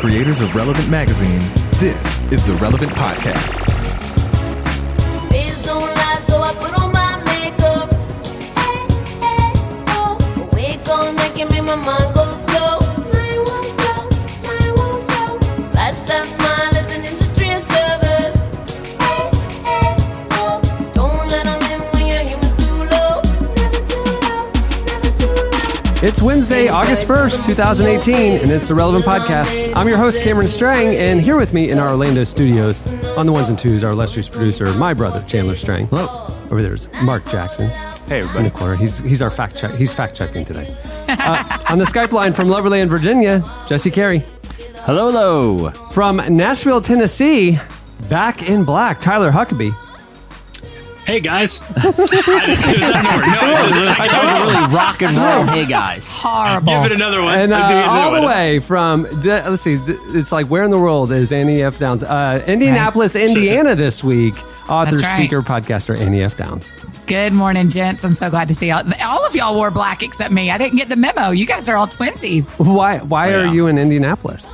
creators of Relevant Magazine, this is the Relevant Podcast. Please don't lie, so I put on my makeup. Wake all night, can make my mind go slow. Mine won't slow, mine won't slow. Flash that smile as an industry of service. Don't let them in when your humor's too low. Never too low, never too low. It's Wednesday, August 1st, 2018, and it's the Relevant Podcast. I'm your host, Cameron Strang, and here with me in our Orlando studios, on the ones and twos, our illustrious producer, my brother, Chandler Strang. Hello. Over there's Mark Jackson. Hey, everybody. In the corner. He's our fact check. He's fact checking today. On the Skype line from Loverland, Virginia, Jesse Carey. Hello, hello. From Nashville, Tennessee, back in black, Tyler Huckabee. Hey guys. Really rock and roll. Hey, guys. Horrible. Give it another one. And Give it another all the one. way from, let's see, it's like where in the world is Annie F. Downs? Indianapolis, Indiana this week. Author, That's right. speaker, podcaster, Annie F. Downs. Good morning, gents. I'm so glad to see y'all. All of y'all wore black except me. I didn't get the memo. You guys are all twinsies. Why are you in Indianapolis?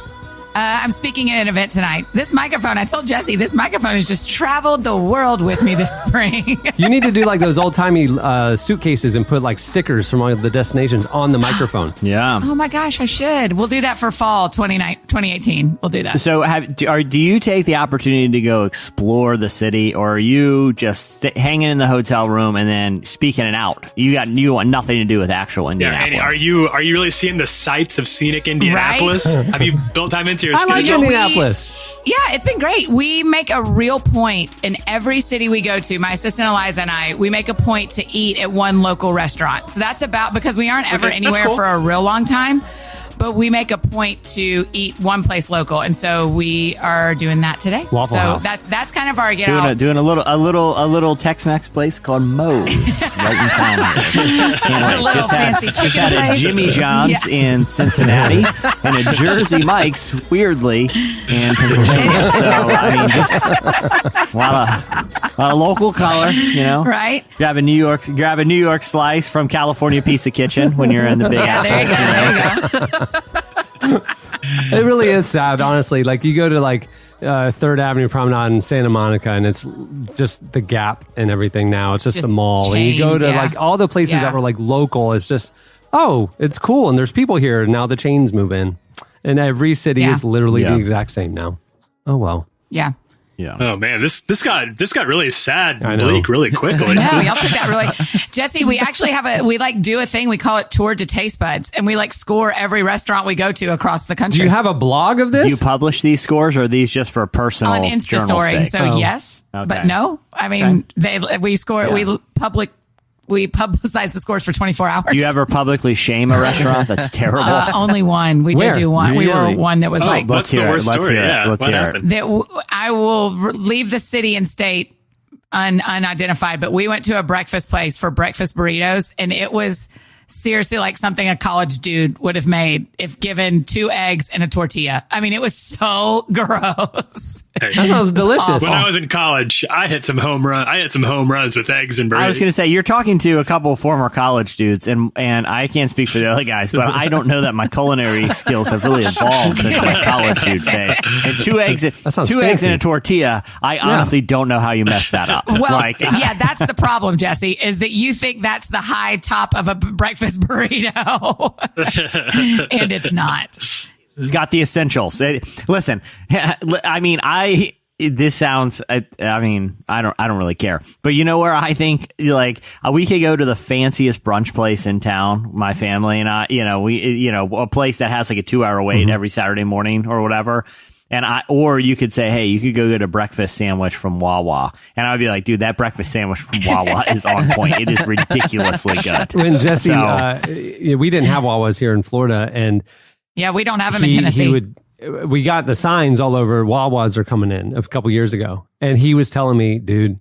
I'm speaking at an event tonight. This microphone, I told Jesse, this microphone has just traveled the world with me this spring. You need to do like those old-timey suitcases and put like stickers from all the destinations on the microphone. Yeah. Oh my gosh, I should. We'll do that for fall 2018. We'll do that. So, do you take the opportunity to go explore the city, or are you just hanging in the hotel room and then speaking it out? You want nothing to do with actual Yeah, Indianapolis. Andy, are you really seeing the sights of scenic Indianapolis? Have you built time into your I like schedule? Indianapolis. Yeah, it's been great. We make a real point in every city we go to. My assistant Eliza and I, we make a point to eat at one local restaurant. So that's about, because we aren't ever Okay, that's anywhere cool. for a real long time, but we make a point to eat one place local. And so we are doing that today. Waffle so House. that's kind of our get out. doing a little Tex-Mex place called Moe's right in town. Can't wait. A little fancy just chicken had a place. Jimmy John's Yeah. in Cincinnati and a Jersey Mike's, weirdly, in Pennsylvania. So I mean, just a lot of local color, you know. Right? Grab a New York slice from California Pizza Kitchen when you're in the big Yeah, apple. there you go. It really is sad, honestly. Like you go to like 3rd Avenue Promenade in Santa Monica, and it's just the Gap and everything now. It's just the Just mall. And you go chains, to yeah. like all the places Yeah. that were like local. It's just, oh, it's cool. And there's people here. And now the chains move in. And every city Yeah. is literally Yeah. the exact same now. Oh, well. Yeah. Yeah. Oh man, this got really sad I and know. bleak really quickly. No, y'all took that really. Jesse, we actually we like do a thing. We call it Tour to Taste Buds, and we like score every restaurant we go to across the country. Do you have a blog of Do you this? publish these scores, or are these just for personal on Insta journal story? sake? So Oh. yes, Okay. but no. I mean, we score. Yeah. We publicize the scores for 24 hours. Do you ever publicly shame a restaurant that's terrible? Only one. We Where? did do one. We Really? were one that was like What's the worst Let's story? hear it. Yeah, Let's what hear it. happened? that. I will leave the city and state unidentified, but we went to a breakfast place for breakfast burritos, and it was seriously like something a college dude would have made if given 2 eggs and a tortilla. I mean, it was so gross. Hey, That sounds delicious. when I was in college, I hit some home runs with eggs and burritos. I was going to say, you're talking to a couple of former college dudes, and I can't speak for the other guys, but I don't know that my culinary skills have really evolved since my college dude phase. And 2 eggs, sounds 2 eggs fancy. and a tortilla, I honestly don't know how you messed that up. Well, yeah, that's the problem, Jesse, is that you think that's the high top of a breakfast burrito. And it's not. It's got the essentials. Listen, I mean, this sounds, I don't really care. But you know where I think, like, we could go to the fanciest brunch place in town, my family and I, a place that has like a 2-hour wait every Saturday morning or whatever. Or you could say, hey, you could go get a breakfast sandwich from Wawa. And I would be like, dude, that breakfast sandwich from Wawa is on point. It is ridiculously good. When Jesse, So- we didn't have Wawas here in Florida, and Yeah, we don't have them in Tennessee. we got the signs all over. Wawas are coming in a couple years ago, and he was telling me, dude,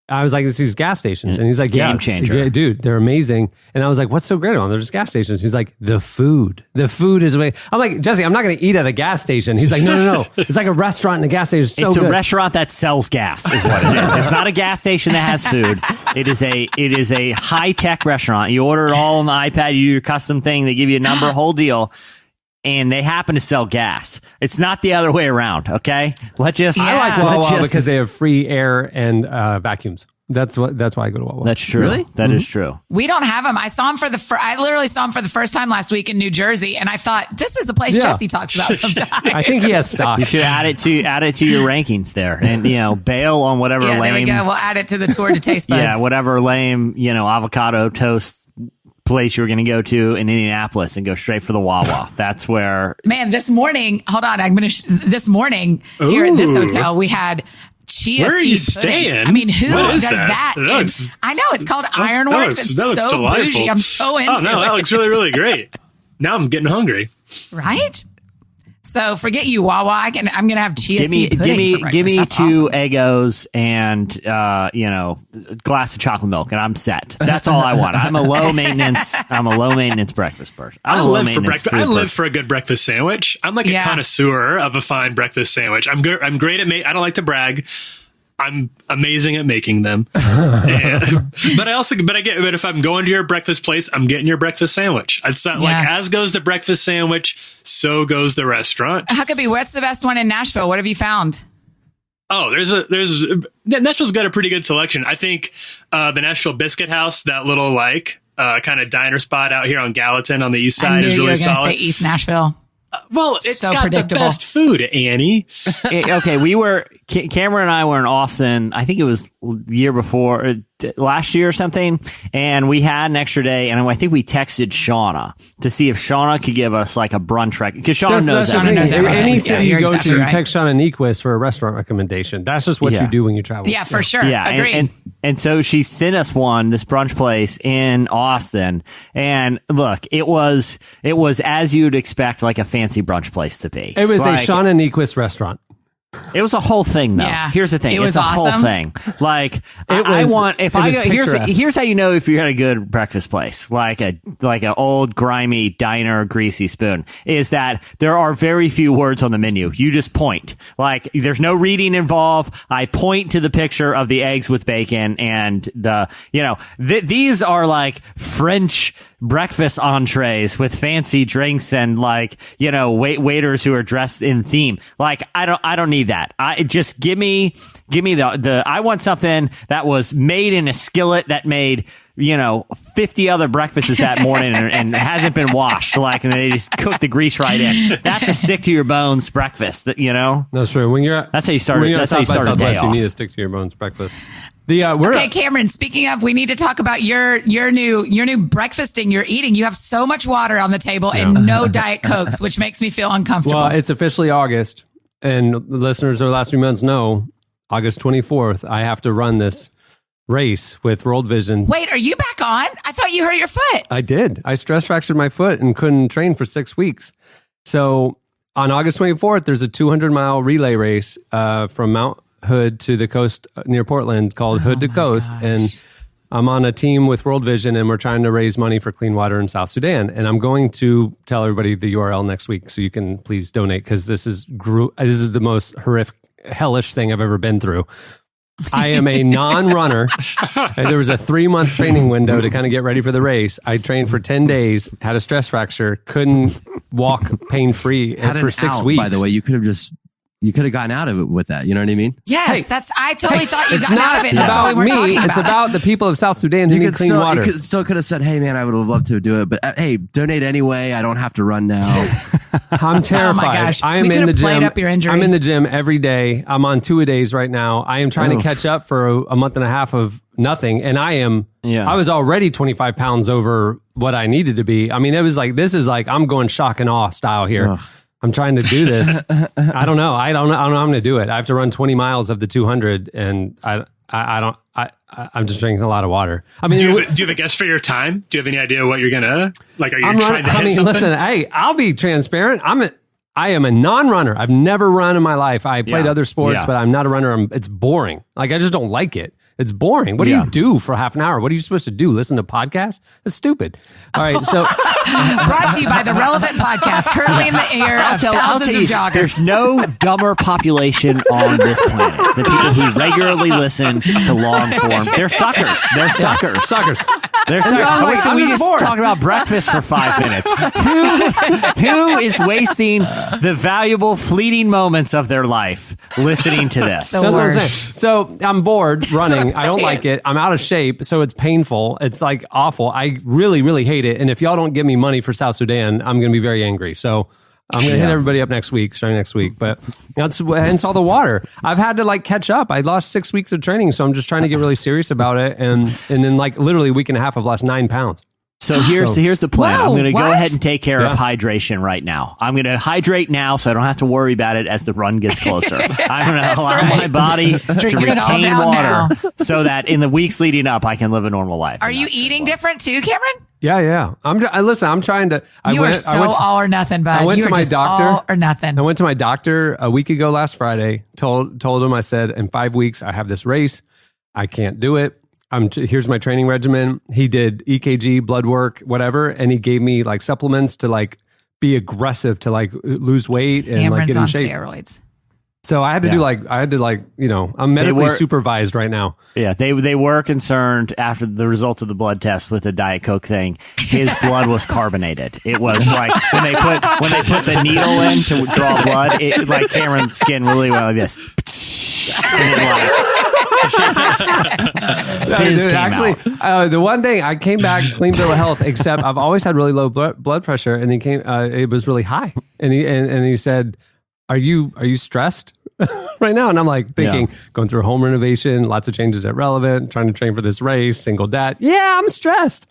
I was like, it's these gas stations. And he's like, Game yeah, changer. yeah, dude, they're amazing. And I was like, what's so great about them? They're just gas stations. He's like, the food is amazing. I'm like, Jesse, I'm not going to eat at a gas station. He's like, no. It's like a restaurant and a gas station. It's so It's good. a restaurant that sells gas, is what it is. It's not a gas station that has food. It is a high tech restaurant. You order it all on the iPad. You do your custom thing. They give you a number, whole deal. and they happen to sell gas. It's not the other way around. Okay, let's just. Yeah. I like Let's Wawa because they have free air and vacuums. That's why I go to Wawa. That's true. Really? That is true. We don't have him. I saw him I literally saw him for the first time last week in New Jersey, and I thought this is the place Yeah. Jesse talks about sometimes. I think he has stock. You should add it to your rankings there, and bail on whatever Yeah, lame. there we go. We'll add it to the tour to taste buds. Yeah, whatever lame avocado toast place you were going to go to in Indianapolis, and go straight for the Wawa. That's where. Man, this morning, hold on. I'm going to, this morning here at this Ooh. hotel, we had chia Where are you seed pudding. staying? I mean, who What is does that? that? That looks- I know, it's called Ironworks. It's that looks so delightful. bougie. I'm so into Oh no, it. that looks really, really great. Now I'm getting hungry. Right? So forget you, Wawa. I'm going to have chia seed pudding for give me breakfast. two That's awesome. Eggos and a glass of chocolate milk, and I'm set. That's all I want. I'm a low maintenance breakfast person. I'm I a low live for maintenance breakfast. food I live person. for a good breakfast sandwich. I'm like a Yeah. connoisseur of a fine breakfast sandwich. I'm good. I'm great at I don't like to brag. I'm amazing at making them. But if I'm going to your breakfast place, I'm getting your breakfast sandwich. It's not like Yeah. as goes the breakfast sandwich, so goes the restaurant. Huckabee, what's the best one in Nashville? What have you found? Oh, Nashville's got a pretty good selection. I think the Nashville Biscuit House, that little kind of diner spot out here on Gallatin on the east I side, knew is you really were going to solid. say East Nashville. Well, it's So got predictable. the best food, Annie. Okay, Cameron and I were in Austin. I think it was the year before, last year or something, and we had an extra day, and I think we texted Shauna to see if Shauna could give us like a brunch because Shauna knows the everything. thing. knows everything. Any Yeah, city you're you go exactly to, right. text Shauna Nequist for a restaurant recommendation. That's just what Yeah. you do when you travel. Yeah, for sure. Yeah, Agreed. and so she sent us this brunch place in Austin, and look, it was as you'd expect, like a fancy brunch place to be. It was Like, a Shauna Nequist restaurant. It was a whole thing, though. Yeah. Here's the thing. It was it's a whole awesome. thing. Like, It I was- want, if it I was go, picturesque. here's how you know if you're at a good breakfast place, like a old grimy diner greasy spoon, is that there are very few words on the menu. You just point. Like, there's no reading involved. I point to the picture of the eggs with bacon and these are like French breakfast entrees with fancy drinks and waiters who are dressed in theme. Like, I don't need that. I just give me the I want something that was made in a skillet that made 50 other breakfasts that morning and hasn't been washed, and they just cook the grease right in. That's a stick to your bones breakfast. That's true. That's how you start. When you're That's at how you South by start a day Southwest, you off. need to stick to your bones breakfast. Okay, Cameron, speaking of, we need to talk about your new breakfasting you're eating. You have so much water on the table and no Diet Cokes, which makes me feel uncomfortable. Well, it's officially August, and the listeners of the last few months know August 24th, I have to run this race with World Vision. Wait, are you back on? I thought you hurt your foot. I did. I stress fractured my foot and couldn't train for 6 weeks. So on August 24th, there's a 200-mile relay race from Mount Hood to the coast near Portland called Hood to Coast. gosh. And I'm on a team with World Vision, and we're trying to raise money for clean water in South Sudan. And I'm going to tell everybody the URL next week, so you can please donate, because this is the most horrific, hellish thing I've ever been through. I am a non-runner. And there was a 3-month training window to kind of get ready for the race. I trained for 10 days, had a stress fracture, couldn't walk pain-free Had for an 6 out, weeks. by the way, you could have gotten out of it with that. You know what I mean? Yes, Hey, I totally thought you it's got not out of it. That's all we about were me. talking about. It's about the people of South Sudan who need clean water. You could have said, "Hey, man, I would have loved to do it, but hey, donate anyway. I don't have to run now." I'm terrified. Oh my gosh. I am We in could the have played gym. up your injury. I'm in the gym every day. I'm on 2-a-days right now. I am trying to Oof. catch up for a month and a half of nothing, and I was already 25 pounds over what I needed to be. I mean, this is like I'm going shock and awe style here. Ugh. I'm trying to do this. I don't know. I don't know how I'm going to do it. I have to run 20 miles of the 200, and I'm just drinking a lot of water. I mean, Do you have a guess for your time? Do you have any idea what you're gonna like? Are you I'm trying running. to hit something? Listen. Hey, I'll be transparent. I am a non-runner. I've never run in my life. I played Yeah. other sports, Yeah. but I'm not a runner. It's boring. Like, I just don't like it. It's boring. What do Yeah. you do for half an hour? What are you supposed to do? Listen to podcasts? That's stupid. All right, so Brought to you by the Relevant Podcast, currently in the air of thousands of joggers. There's no dumber population on this planet than people who regularly listen to long form. They're suckers. They're suckers. suckers. They're so I'm like, so I'm we just just bored. talked about breakfast for 5 minutes. Who is wasting the valuable, fleeting moments of their life listening to this? The That's what I'm worst. saying. So I'm bored running. That's what I'm I don't saying. like it. I'm out of shape, so it's painful. It's like awful. I really, really hate it. And if y'all don't give me money for South Sudan, I'm going to be very angry. So I'm going to hit everybody up starting next week. But that's hence all the water. I've had to like catch up. I lost 6 weeks of training, so I'm just trying to get really serious about it. And then like literally a week and a half, I've lost 9 pounds. So here's the plan. Whoa, I'm going to go what? ahead and take care of Yeah. hydration right now. I'm going to hydrate now so I don't have to worry about it as the run gets closer. I'm going to allow right. my body to Drinking it all retain down water so that in the weeks leading up, I can live a normal life. Are And you that's eating good. different too, Cameron? Yeah. Listen, I'm trying to. You are so all or nothing, bud. I went You to are my just doctor. all or nothing. I went to my doctor a week ago last Friday. Told him, I said, in 5 weeks I have this race. I can't do it. Here's my training regimen. He did EKG, blood work, whatever, and he gave me like supplements to like be aggressive to like lose weight and like Cameron's get in on shape. steroids. So I had to I'm medically were- supervised right now. Yeah, they were concerned after the results of the blood test with the Diet Coke thing. His blood was carbonated. It was like when they put the needle in to draw blood, it like Cameron's skin really went like this. And fizz Dude, came actually, out. the one thing I came back clean bill of health, except I've always had really low blood pressure, and he came. It was really high, and he said, "Are you stressed right now?" And I'm like thinking, going through a home renovation, lots of changes at Relevant, trying to train for this race, single dad. Yeah, I'm stressed.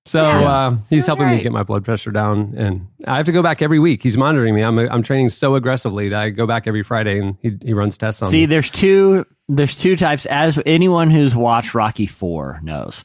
So he's helping me right. get my blood pressure down, and I have to go back every week. He's monitoring me. I'm training so aggressively that I go back every Friday, and he runs tests on See, me. there's two types. As anyone who's watched Rocky IV knows,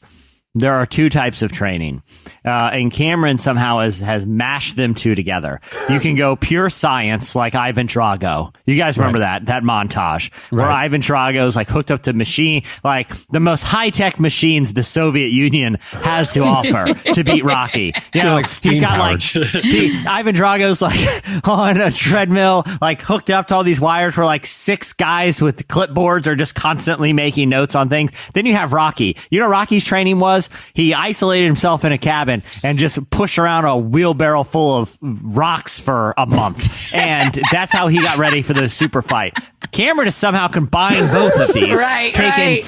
there are two types of training, and Cameron somehow has mashed them two together. You can go pure science like Ivan Drago. You guys remember that montage where Right. Ivan Drago's like hooked up to machine, like the most high tech machines the Soviet Union has to offer to beat Rocky. You know, like he's got like Ivan Drago's like on a treadmill, like hooked up to all these wires where like 6 guys with clipboards are just constantly making notes on things. Then you have Rocky. You know what Rocky's training was? He isolated himself in a cabin and just pushed around a wheelbarrow full of rocks for a month. And that's how he got ready for the super fight. Cameron has somehow combined both of these. Right, taking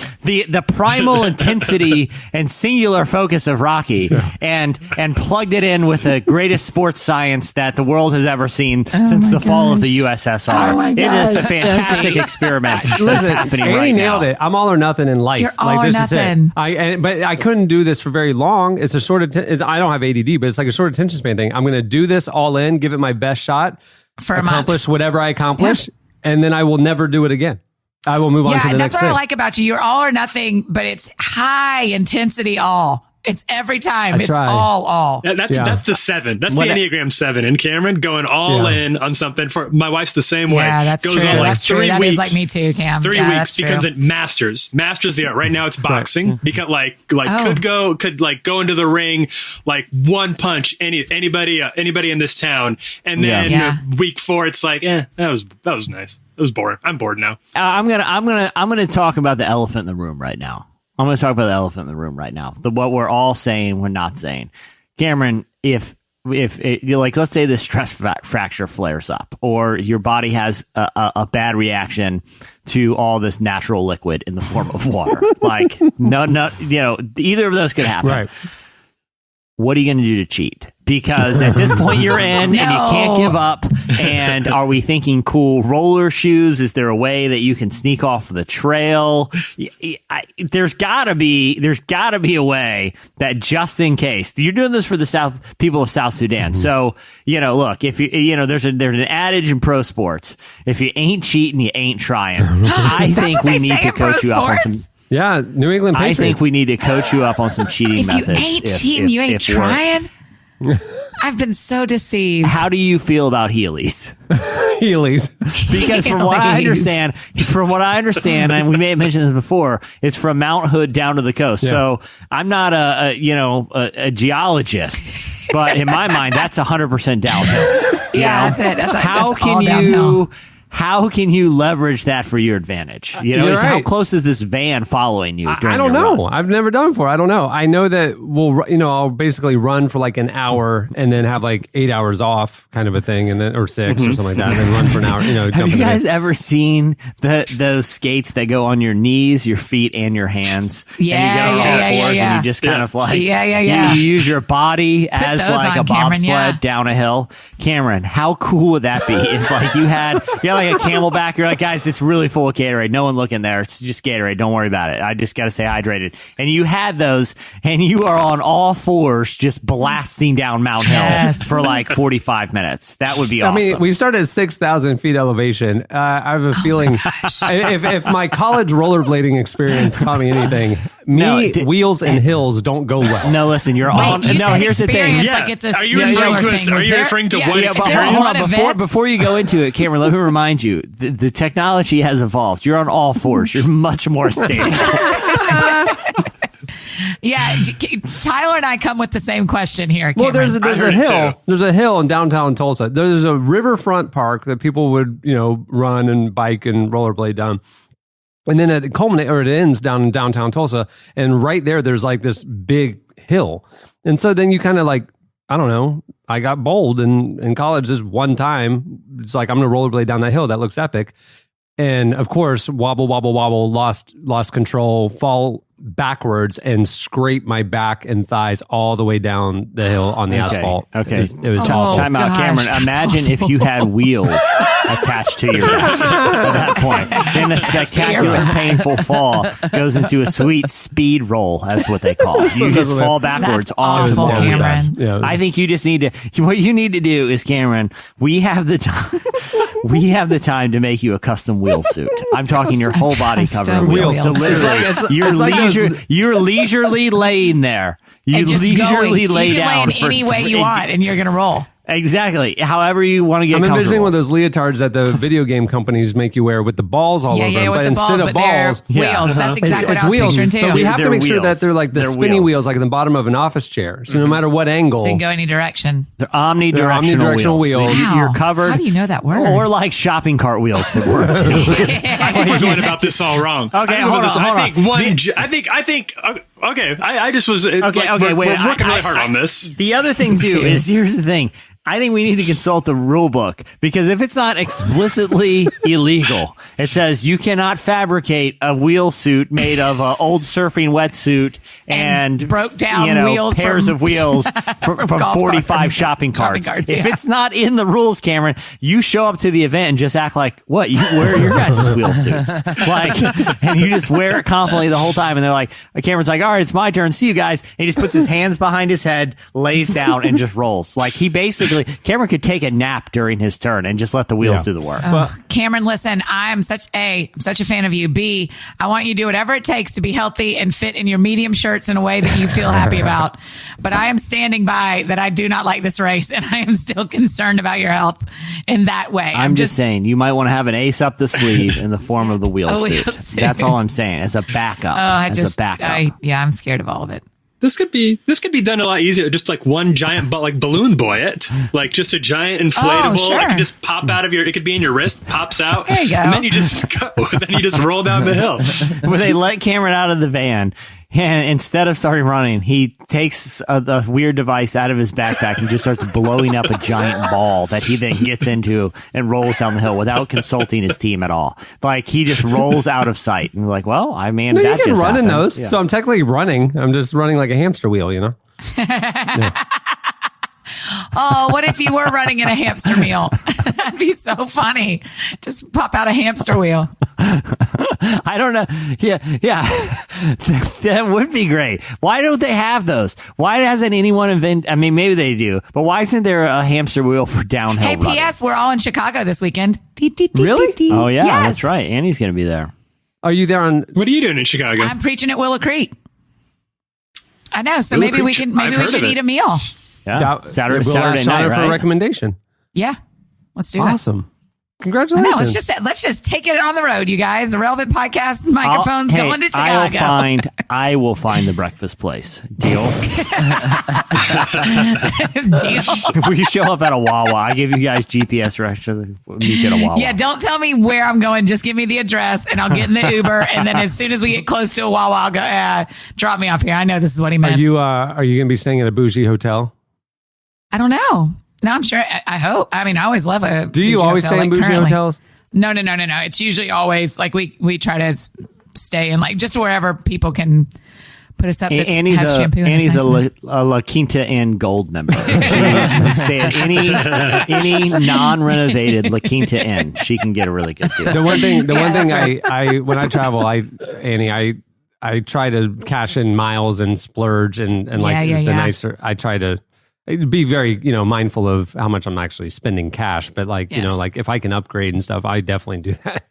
the primal intensity and singular focus of Rocky and plugged it in with the greatest sports science that the world has ever seen since the fall of the USSR. Oh my It is a gosh, fantastic Jesse. experiment that's Listen, happening Andy right nailed now. it. I'm all or nothing in life. You're all like or this nothing. is it. But I couldn't do this for very long. It's a short. I don't have ADD, but it's like a short attention span thing. I'm going to do this all in, give it my best shot, For a accomplish month. whatever I accomplish, and then I will never do it again. I will move on to Yeah, the that's next what thing. I like about you. You're all or nothing, but it's high intensity all. It's every time. It's try. all. That's the 7. That's When the I- Enneagram 7. And Cameron going all Yeah. in on something. For my wife's the same way. Yeah, that's Goes true. on like That's true. 3 That weeks. is like me too, Cam. 3 Yeah, weeks that's true. becomes it masters the art. Right now it's boxing because Oh. could go into the ring like one punch anybody in this town, and then Yeah. week 4 it's like that was nice. It was boring. I'm bored now. I'm gonna talk about the elephant in the room right now. I'm gonna talk about the elephant in the room right now. What we're all saying, we're not saying. Cameron, if like, let's say the stress fracture flares up, or your body has a bad reaction to all this natural liquid in the form of water, like no, either of those could happen. Right. What are you going to do to cheat? Because at this point you're in and you can't give up. And are we thinking cool roller shoes? Is there a way that you can sneak off the trail? There's gotta be a way that just in case you're doing this for the people of South Sudan. So, look, if there's an adage in pro sports, if you ain't cheating, you ain't trying. I think what we they need say to in pro coach you up on sports? some. Yeah, New England I Patriots. think we need to coach you up on some cheating If methods. you ain't cheating, you ain't we're- trying. I've been so deceived. How do you feel about Heelys? Heelys. Because from what I understand, and we may have mentioned this before, it's from Mount Hood down to the coast. Yeah. So I'm not a geologist, but in my mind, that's 100% downhill. Yeah, that's it. That's How that's all can downhill. how can you leverage that for your advantage? You know, You're how right. close is this van following you? I don't know. I've never done it before. I don't know. I know that I'll basically run for like an hour and then have like 8 hours off, kind of a thing, and then or 6 or something like that, and then run for an hour. Have jump you in the guys van. ever seen those skates that go on your knees, your feet, and your hands? Yeah, and you get on yeah, all yeah, fours, yeah. and you just kind of like Yeah. You use your body as those like on, a Cameron, bobsled yeah. down a hill. Cameron, how cool would that be if like you had like a Camelback? You're like, guys, it's really full of Gatorade. No one looking there. It's just Gatorade. Don't worry about it. I just got to stay hydrated. And you had those, and you are on all fours, just blasting down Mount Hill for like 45 minutes. That would be awesome. I mean, we started at 6,000 feet elevation. I have a feeling if my college rollerblading experience taught me anything, wheels and hills don't go well. No, listen, you're Wait, on. you No, said here's the thing. experience, Yeah. like it's a Are you singular referring to thing. are Was you there- referring to yeah, one yeah, but experience? hold on, event? Before you go into it, Cameron, let me remind you, the technology has evolved. You're on all fours. You're much more stable. Yeah, Tyler and I come with the same question here. Well, Cameron. there's I a heard it hill. too. There's a hill in downtown Tulsa. There's a riverfront park that people would run and bike and rollerblade down. And then it ends down in downtown Tulsa. And right there's like this big hill. And so then you kind of like, I don't know, I got bold in college this one time. It's like, I'm going to rollerblade down that hill. That looks epic. And of course, wobble, lost control, fall backwards and scrape my back and thighs all the way down the hill on the asphalt. Okay. It was awful. Time out, gosh. Cameron. Imagine if you had wheels attached to your back at that point. Then a spectacular, painful fall goes into a sweet speed roll. That's what they call it. You just fall backwards That's onto the awful, wheel. Cameron. Yeah. I think you just need to. What you need to do is, Cameron, we have the time. We have the time to make you a custom wheel suit. I'm talking your whole body covered in wheels. So wheel suit. literally, you're leisurely laying there. You And just leisurely going. lay You can down lay in any way you want, and you're gonna roll. Exactly. However you want to get I'm envisioning comfortable. one of those leotards that the video game companies make you wear with the balls all over them. with But the instead balls, of but they're balls, wheels. That's exactly what it's I was wheels. picturing too. But we have to They're make sure wheels. that they're like the They're spinny wheels. wheels, like at the bottom of an office chair. So no matter what angle, So you can go any direction. They're omnidirectional wheels. Wow. You're covered. How do you know that word? Or like shopping cart wheels would work too. I think we're going about this all wrong. Okay, I hold on. I think. Okay, I just was. Okay, wait. We're working really hard on this. The other thing too is, here's the thing. I think we need to consult the rule book, because if it's not explicitly illegal, it says you cannot fabricate a wheel suit made of an old surfing wetsuit and broke down wheels pairs from- of wheels from golf 45 cart- shopping carts. carts, If yeah. it's not in the rules, Cameron, you show up to the event and just act like, what? You wear your guys' wheel suits. And you just wear it confidently the whole time. And they're like, Cameron's like, all right, it's my turn. See you guys. And he just puts his hands behind his head, lays down, and just rolls. Like he basically, Cameron could take a nap during his turn and just let the wheels do the work. Cameron, listen, I'm such a fan of you. B, I want you to do whatever it takes to be healthy and fit in your medium shirts in a way that you feel happy about. But I am standing by that I do not like this race, and I am still concerned about your health in that way. I'm just saying, you might want to have an ace up the sleeve in the form of the wheel A wheel suit. suit. That's all I'm saying. As a backup. I'm scared of all of it. This could be done a lot easier. Just like one giant, but like balloon boy it, like just a giant inflatable. sure. It could just pop out of your. It could be in your wrist, pops out, There you go. and then you just go. Then you just roll down the hill. Where they let Cameron out of the van, and instead of starting running, he takes a weird device out of his backpack and just starts blowing up a giant ball that he then gets into and rolls down the hill without consulting his team at all. Like he just rolls out of sight. And we're like, well, I mean, no, that you can just run in happened. those. Yeah. So I'm technically running. I'm just running like a hamster wheel, Oh, what if you were running in a hamster wheel? That'd be so funny. Just pop out a hamster wheel. I don't know. Yeah. That would be great. Why don't they have those? Why hasn't anyone invented? I mean, maybe they do, but why isn't there a hamster wheel for downhill Hey, running? P.S. We're all in Chicago this weekend. Really? Oh yeah, Yes. that's right. Annie's going to be there. Are you there on? What are you doing in Chicago? I'm preaching at Willow Creek. I know. So Willow maybe we Creek. can. Maybe I've we heard should of eat it. a meal. Yeah, Saturday We'll ask night, Shauna for a right? recommendation. Yeah. Let's do it. Awesome. Congratulations. No, let's just take it on the road, you guys. The Relevant Podcast microphone's going to Chicago. I will find the breakfast place. Deal. Deal. If we show up at a Wawa, I give you guys GPS directions. We'll meet you at a Wawa. Yeah, don't tell me where I'm going. Just give me the address, and I'll get in the Uber. And then as soon as we get close to a Wawa, I'll go. Drop me off here. I know this is what he meant. Are you going to be staying at a bougie hotel? I don't know. No, I'm sure. I hope. I mean, I always love a. Do you always stay in bougie currently. hotels? No. It's usually always like we try to stay in like just wherever people can put us up. Annie's has shampoo. Annie's nice a La Quinta Inn Gold member. She can stay at any non-renovated La Quinta Inn. She can get a really good deal. The one thing right. I when I travel, Annie, I try to cash in miles and splurge and like the nicer. I try to be very, mindful of how much I'm actually spending cash. But like, like if I can upgrade and stuff, I definitely do that.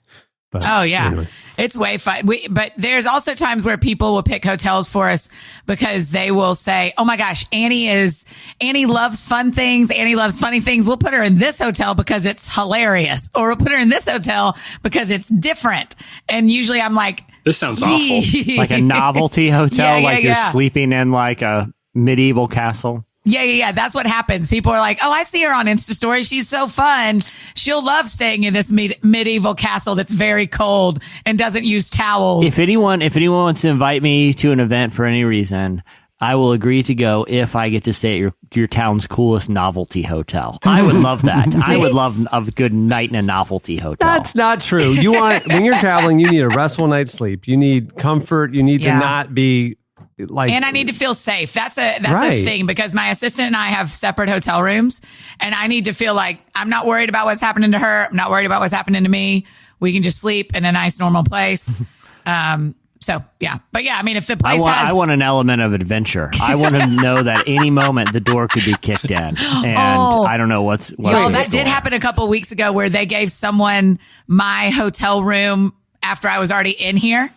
But anyway. It's way fun. But there's also times where people will pick hotels for us because they will say, oh my gosh, Annie loves fun things. Annie loves funny things. We'll put her in this hotel because it's hilarious, or we'll put her in this hotel because it's different. And usually I'm like, this sounds awful. Like a novelty hotel, you're yeah. sleeping in like a medieval castle. Yeah. That's what happens. People are like, oh, I see her on Insta story. She's so fun. She'll love staying in this medieval castle that's very cold and doesn't use towels. If anyone wants to invite me to an event for any reason, I will agree to go if I get to stay at your town's coolest novelty hotel. I would love that. I would love a good night in a novelty hotel. That's not true. When you're traveling, you need a restful night's sleep. You need comfort. You need to not be and I need to feel safe. That's a thing because my assistant and I have separate hotel rooms, and I need to feel like I'm not worried about what's happening to her. I'm not worried about what's happening to me. We can just sleep in a nice, normal place. So yeah, but yeah, I mean, if the place I want an element of adventure. I want to know that any moment the door could be kicked in, and I don't know what's. That did happen a couple of weeks ago where they gave someone my hotel room after I was already in here.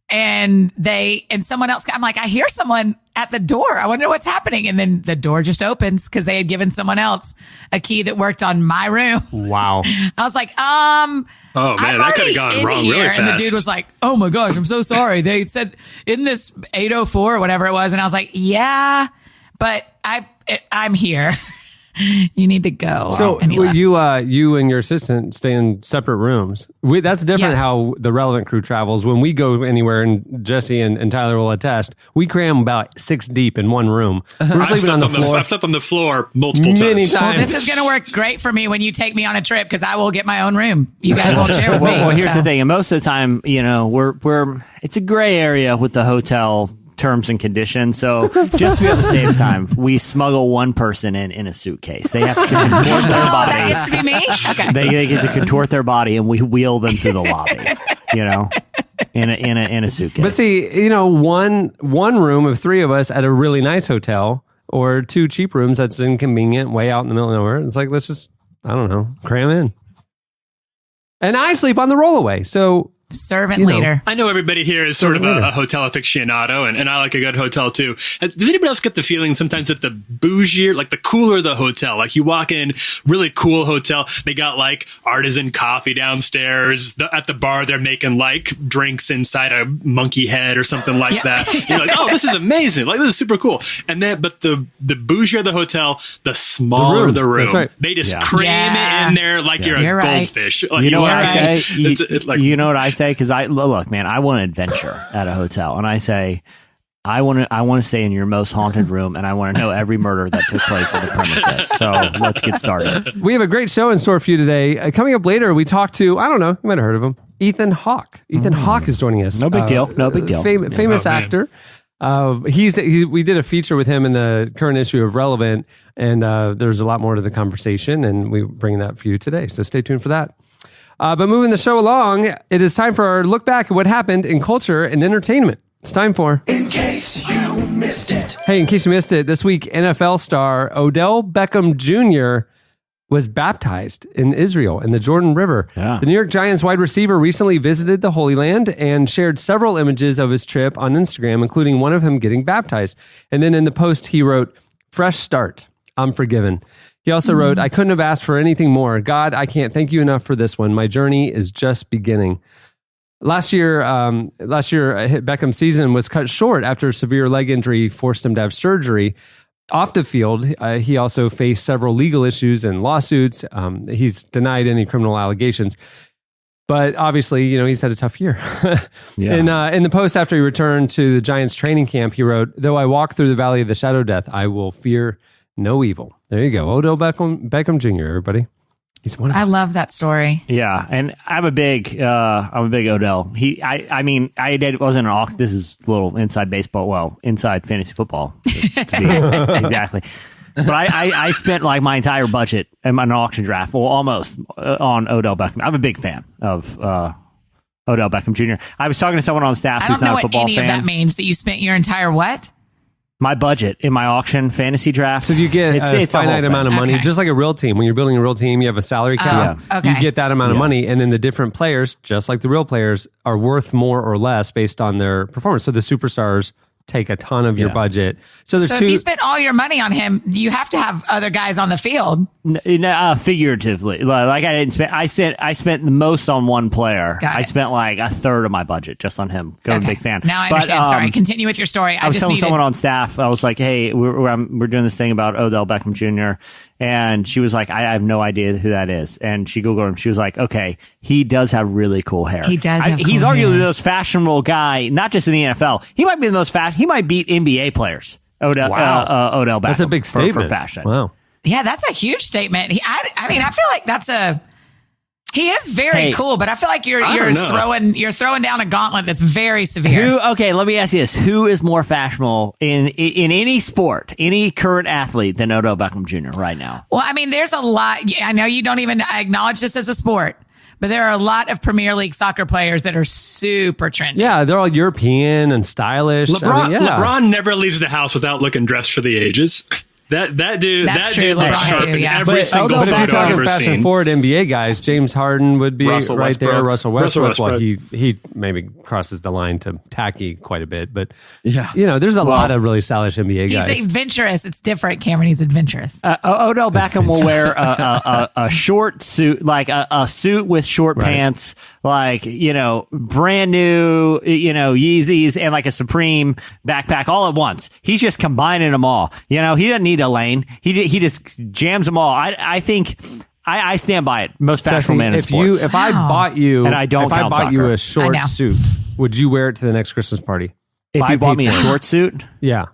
And someone else, I'm like, I hear someone at the door. I wonder what's happening. And then the door just opens because they had given someone else a key that worked on my room. Wow. I was like, oh man, that could have gone wrong really fast. And the dude was like, oh my gosh, I'm so sorry. They said in this 804 or whatever it was. And I was like, yeah, but I'm here. You need to go. So you and your assistant stay in separate rooms. That's different how the Relevant crew travels. When we go anywhere, and Jesse and Tyler will attest, we cram about 6 deep in one room. We're sleeping on the floor. I've slept on the floor multiple times. Well, this is going to work great for me when you take me on a trip because I will get my own room. You guys won't share with me. Well, here's the thing. And most of the time, it's a gray area with the hotel terms and conditions. So just to be on the safe time, we smuggle one person in a suitcase. They have to contort their body. That gets to be me? Okay. They get to contort their body and we wheel them through the lobby, in a suitcase. But see, one room of 3 of us at a really nice hotel or 2 cheap rooms that's inconvenient way out in the middle of nowhere. It's like, let's just, I don't know, cram in. And I sleep on the rollaway. So servant leader. I know everybody here is sort of a hotel aficionado, and I like a good hotel too. Does anybody else get the feeling sometimes that the bougier, like the cooler the hotel, like you walk in, really cool hotel, they got like artisan coffee downstairs. At the bar, they're making like drinks inside a monkey head or something like that. You're like, oh, this is amazing. Like, this is super cool. And then, but the bougier the hotel, the smaller the room. That's right. They just cram it in there like you're a goldfish. Like, you know what I say? You know what I say? Because look, man, I want adventure at a hotel, and I say, I want to stay in your most haunted room, and I want to know every murder that took place on the premises. So let's get started. We have a great show in store for you today. Coming up later, we talk to, I don't know, you might have heard of him, Ethan Hawke. Ethan Hawke is joining us. No big deal. No big deal. Famous actor. We did a feature with him in the current issue of Relevant, and there's a lot more to the conversation, and we bring that for you today. So stay tuned for that. But moving the show along, it is time for our look back at what happened in culture and entertainment. It's time for In Case You Missed It. Hey, in case you missed it, this week NFL star Odell Beckham Jr. was baptized in Israel in the Jordan River. Yeah. The New York Giants wide receiver recently visited the Holy Land and shared several images of his trip on Instagram, including one of him getting baptized. And then in the post, he wrote, "Fresh start. I'm forgiven." He also wrote, I couldn't have asked for anything more. God, I can't thank you enough for this one. My journey is just beginning. Last year, Beckham's season was cut short after a severe leg injury forced him to have surgery. Off the field, he also faced several legal issues and lawsuits. He's denied any criminal allegations. But obviously, he's had a tough year. Yeah. In the post after he returned to the Giants training camp, he wrote, though I walk through the valley of the shadow of death, I will fear no evil. There you go. Odell Beckham Jr., everybody. He's one of I us. love that story. Yeah, and I'm a big Odell. I wasn't an auction. This is a little inside baseball. Well, inside fantasy football, to be exactly. But I spent like my entire budget in an auction draft, well, almost on Odell Beckham. I'm a big fan of Odell Beckham Jr. I was talking to someone on staff I who's don't know not a what football any fan. of that means. That you spent your entire what? My budget in my auction fantasy draft. So you get a finite amount of money, Okay. just like a real team. When you're building a real team, you have a salary cap. okay. You get that amount of money, and then the different players, just like the real players, are worth more or less based on their performance. So the superstars take a ton of your budget. So there's So two. if you spent all your money on him, you have to have other guys on the field. Figuratively, like I didn't spend. I spent the most on one player. Got it. I spent like a third of my budget just on him. I'm a big fan. Now I But, understand. Sorry, continue with your story. I was just telling needed. someone on staff, I was like, hey, we're doing this thing about Odell Beckham Jr. And she was like, I have no idea who that is. And she Googled him. She was like, okay, he does have really cool hair. He does have He's cool arguably hair. the most fashionable guy, not just in the NFL. He might be the most fast. He might beat NBA players. Odell Beckham. That's a big statement. For fashion. Wow. Yeah, that's a huge statement. I mean, I feel like he is very cool, but I feel like you're throwing down a gauntlet that's very severe. Okay, let me ask you this. Who is more fashionable in any sport, any current athlete than Odell Beckham Jr. right now? Well, I mean, there's a lot. I know you don't even acknowledge this as a sport, but there are a lot of Premier League soccer players that are super trendy. Yeah, they're all European and stylish. LeBron never leaves the house without looking dressed for the ages. That dude, That's true, looks LeBron sharp too, in yeah. every single but if you're photo I've talking ever fast and seen. forward NBA guys, James Harden would be Russell right there. Westbrook. Russell Westbrook. Russell Well, Westbrook. he maybe crosses the line to tacky quite a bit, but Yeah. there's a lot of really stylish NBA He's guys. adventurous. It's different, Cameron. He's adventurous. Odell Beckham will wear a short suit, like a suit with short pants, like, brand new, Yeezys and like a Supreme backpack all at once. He's just combining them all. He doesn't need a lane. He just jams them all. I think I stand by it. Most fashionable man in sports. If I bought you, And I don't if I count bought you soccer. a I short know. suit, would you wear it to the next Christmas party? if you I bought paid me a for it. short suit, Yeah.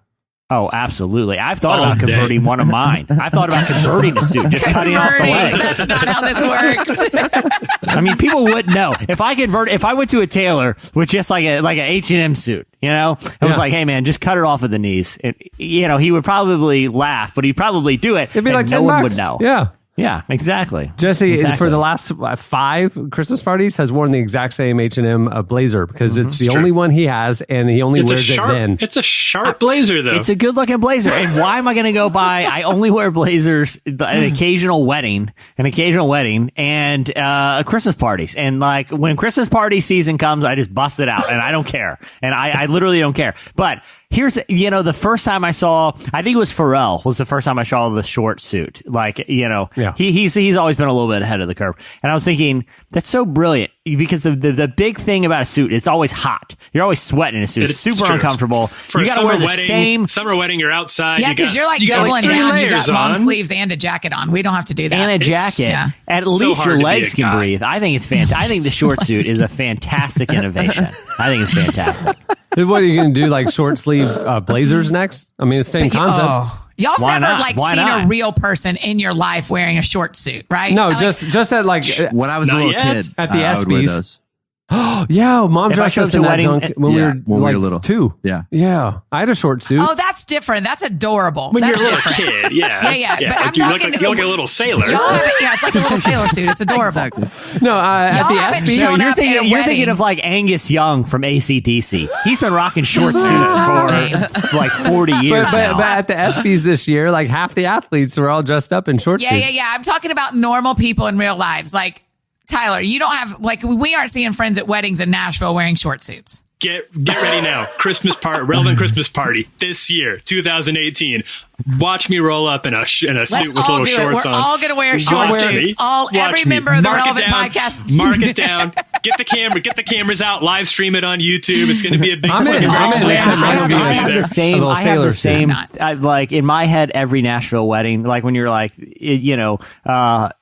oh, absolutely. I've thought All about day. converting one of mine. I've thought about converting a suit, just cutting off the Converting. legs. That's not how this works. I mean, people wouldn't know if I went to a tailor with just like a H&M suit, I was like, hey man, just cut it off at the knees. And, he would probably laugh, but he'd probably do it. It'd be and like no $10. one would know. Yeah. Yeah, exactly. Jesse, Exactly. for the last 5 Christmas parties, has worn the exact same H&M blazer because it's the It's only true. one he has, and he only wears it then. It's a sharp blazer, though. It's a good looking blazer. And why am I going to go buy? I only wear blazers at an occasional wedding, and Christmas parties. And like when Christmas party season comes, I just bust it out and I don't care. And I literally don't care. But here's, the first time I saw, I think it was Pharrell was the first time I saw the short suit. Like, Yeah. he's always been a little bit ahead of the curve. And I was thinking, that's so brilliant because the big thing about a suit, it's always hot. You're always sweating in a suit. It's super true. uncomfortable. For you a got to summer wear the wedding, same. summer wedding, you're outside. Yeah, because you're like you got doubling 3 down. You layers got long on. sleeves and a jacket on. We don't have to do that. And a jacket. Yeah. At so least hard your to be legs a can guy. breathe. I think it's fantastic. I think the short suit is a fantastic innovation. I think it's fantastic. What are you going to do, like short sleeve blazers next? I mean, it's the same concept. Y'all have Why never not? Why seen not? a real person in your life wearing a short suit, right? No, Like, just at like, When I was a Not little yet. kid, At the I would wear ESPYs. those. yeah, mom If I dressed showed us to in a that wedding, junk when yeah, we when we were were little. 2. Yeah. Yeah. I had a short suit. Oh, that's different. That's adorable. When That's you're a little different. kid, yeah. Yeah. But Like I'm you look talking. like, you look like a little sailor. Y'all have it, yeah, it's like a little sailor suit. It's adorable. Exactly. No, at the Y'all haven't ESPYs. shown You're up at a thinking wedding. of like Angus Young from AC/DC. He's been rocking short suits for like 40 years now. But at the ESPYs this year, like half the athletes were all dressed up in short suits. Yeah. I'm talking about normal people in real lives. Like Tyler, you don't have we aren't seeing friends at weddings in Nashville wearing short suits. Get ready now. Relevant Christmas party this year, 2018. Watch me roll up in a suit with little shorts on. We're all going to wear short suits. Every member of the Relevant podcast. Mark it down. Get the cameras out. Live stream it on YouTube. It's going to be a big. I have the same. Like in my head, every Nashville wedding, like when you're like,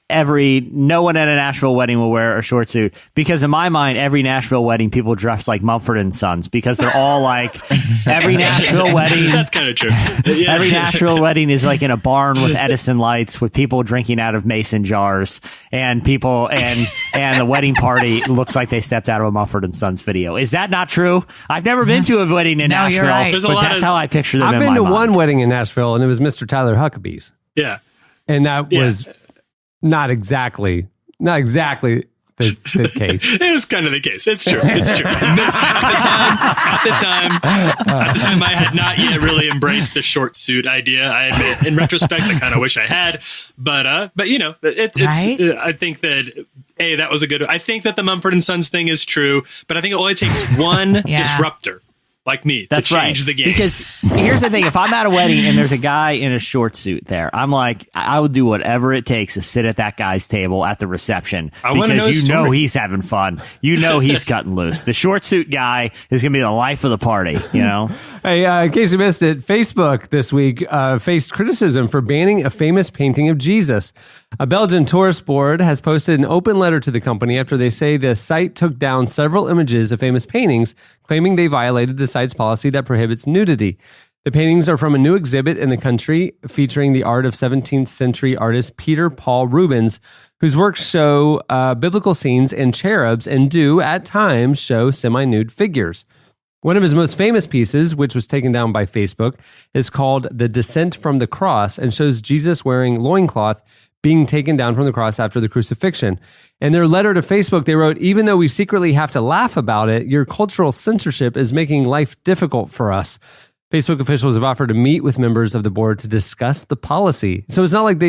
no one at a Nashville wedding will wear a short suit, because in my mind, every Nashville wedding, people dress like Mumford and Sons, because they're all like, every Nashville wedding. That's kind of true. Yeah. Every Nashville wedding is like in a barn with Edison lights, with people drinking out of mason jars, and the wedding party looks like they stepped out of a Mumford and Sons video. Is that not true? I've never been to a wedding in Nashville, you're right. but that's how I picture them. I've in been my to mind. one wedding in Nashville, and it was Mr. Tyler Huckabee's. Yeah. And that was not exactly the case. It was kind of the case. It's true. At the time, I had not yet really embraced the short suit idea. I admit, in retrospect, I kind of wish I had. But it's. Right? I think that that was a good. I think that the Mumford and Sons thing is true, but I think it only takes one disruptor like me to change the game. Because here's the thing: if I'm at a wedding and there's a guy in a short suit there, I'm like, I would do whatever it takes to sit at that guy's table at the reception, because you know he's having fun. You know he's cutting loose. The short suit guy is going to be the life of the party. You know. Hey, in case you missed it, Facebook this week faced criticism for banning a famous painting of Jesus. A Belgian tourist board has posted an open letter to the company after they say the site took down several images of famous paintings, claiming they violated the site's policy that prohibits nudity. The paintings are from a new exhibit in the country featuring the art of 17th century artist Peter Paul Rubens, whose works show biblical scenes and cherubs and do, at times, show semi-nude figures. One of his most famous pieces, which was taken down by Facebook, is called The Descent from the Cross and shows Jesus wearing loincloth being taken down from the cross after the crucifixion. In their letter to Facebook, they wrote, "Even though we secretly have to laugh about it, your cultural censorship is making life difficult for us." Facebook officials have offered to meet with members of the board to discuss the policy. So it's not like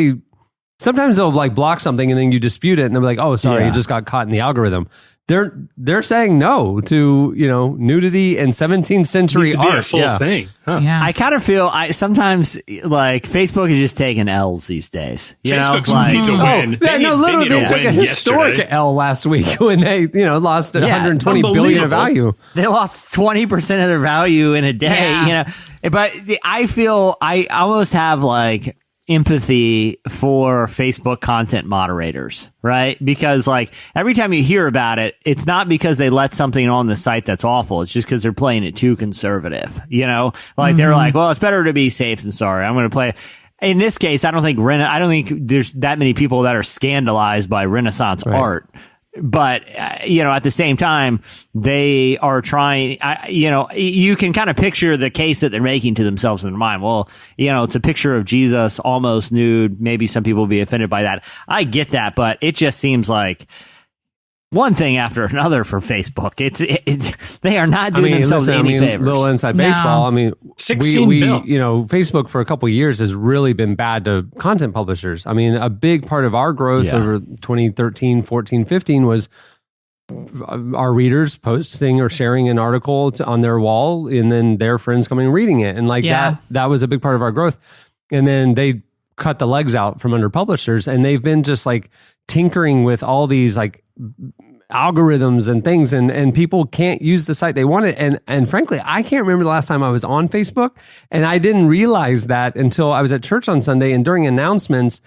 sometimes they'll like block something and then you dispute it and they'll be like, "Oh, sorry, it just got caught in the algorithm." They're saying no to, nudity and 17th century art. A full thing. Huh. Yeah. I kind of feel sometimes like Facebook is just taking L's these days. Facebook's need to win. Literally, they took a historic L last week when they, lost 120 billion of value. They lost 20% of their value in a day, But I almost have like empathy for Facebook content moderators, right? Because like every time you hear about it, it's not because they let something on the site that's awful. It's just because they're playing it too conservative, Like they're like, well, it's better to be safe than sorry. I'm going to play. In this case, I don't think there's that many people that are scandalized by Renaissance art. But, at the same time, they are trying, you can kind of picture the case that they're making to themselves in their mind. Well, it's a picture of Jesus almost nude. Maybe some people will be offended by that. I get that, but it just seems like one thing after another for Facebook. They are not doing themselves any favors. Little inside baseball. 16 bill. Facebook for a couple of years has really been bad to content publishers. A big part of our growth over 2013, 14, 15 was our readers posting or sharing an article on their wall and then their friends coming and reading it. And that was a big part of our growth. And then they cut the legs out from under publishers, and they've been just like tinkering with all these like algorithms and things, and people can't use the site they wanted. And frankly, I can't remember the last time I was on Facebook, and I didn't realize that until I was at church on Sunday, and during announcements,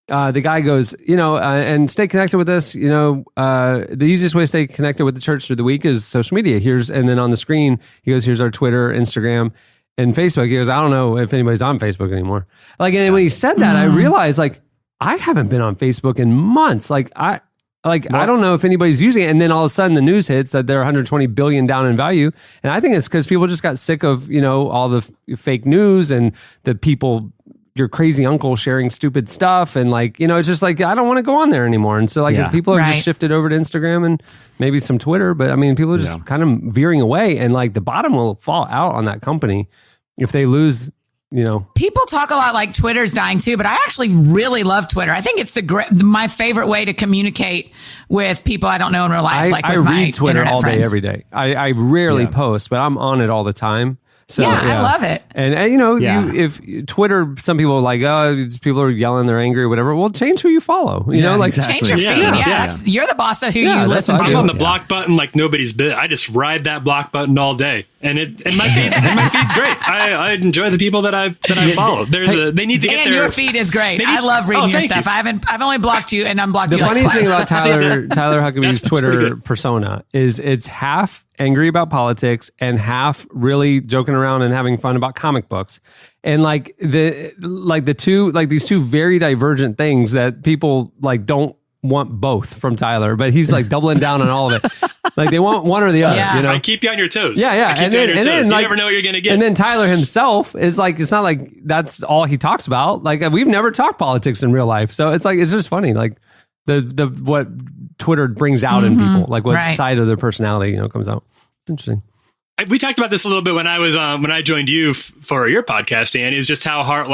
the guy goes, and stay connected with us. The easiest way to stay connected with the church through the week is social media. And then on the screen, he goes, here's our Twitter, Instagram, and Facebook. He goes, I don't know if anybody's on Facebook anymore. And when he said that, I realized like, I haven't been on Facebook in months. I don't know if anybody's using it. And then all of a sudden the news hits that they're 120 billion down in value. And I think it's because people just got sick of, all the fake news and the people, your crazy uncle sharing stupid stuff. And it's just like, I don't want to go on there anymore. And so people have just shifted over to Instagram and maybe some Twitter. But people are just kind of veering away. And the bottom will fall out on that company if they lose People talk a lot like Twitter's dying too, but I actually really love Twitter. I think it's my favorite way to communicate with people I don't know in real life. I read Twitter all day, every day. I rarely post, but I'm on it all the time. So, I love it. And if Twitter, some people are like, oh, people are yelling, they're angry or whatever. Well, change who you follow. Change your feed. You're the boss of who you listen to. I'm on the block button like nobody's bit. I just ride that block button all day, and my feed's great. I enjoy the people that I follow. They need to get and your feed is great. I love reading your stuff. I've only blocked you and unblocked you. The funny thing about twice. Tyler Huckabee's Twitter persona is it's half angry about politics and half really joking around and having fun about comic books. And these two very divergent things that people don't want both from Tyler, but he's doubling down on all of it. They want one or the other. I keep you on your toes. Yeah. And then you never know what you're going to get. And then Tyler himself is it's not like that's all he talks about. We've never talked politics in real life. So it's it's just funny. The what Twitter brings out in people, what side of their personality, comes out. It's interesting. We talked about this a little bit when I joined you for your podcast, Dan, is just how hard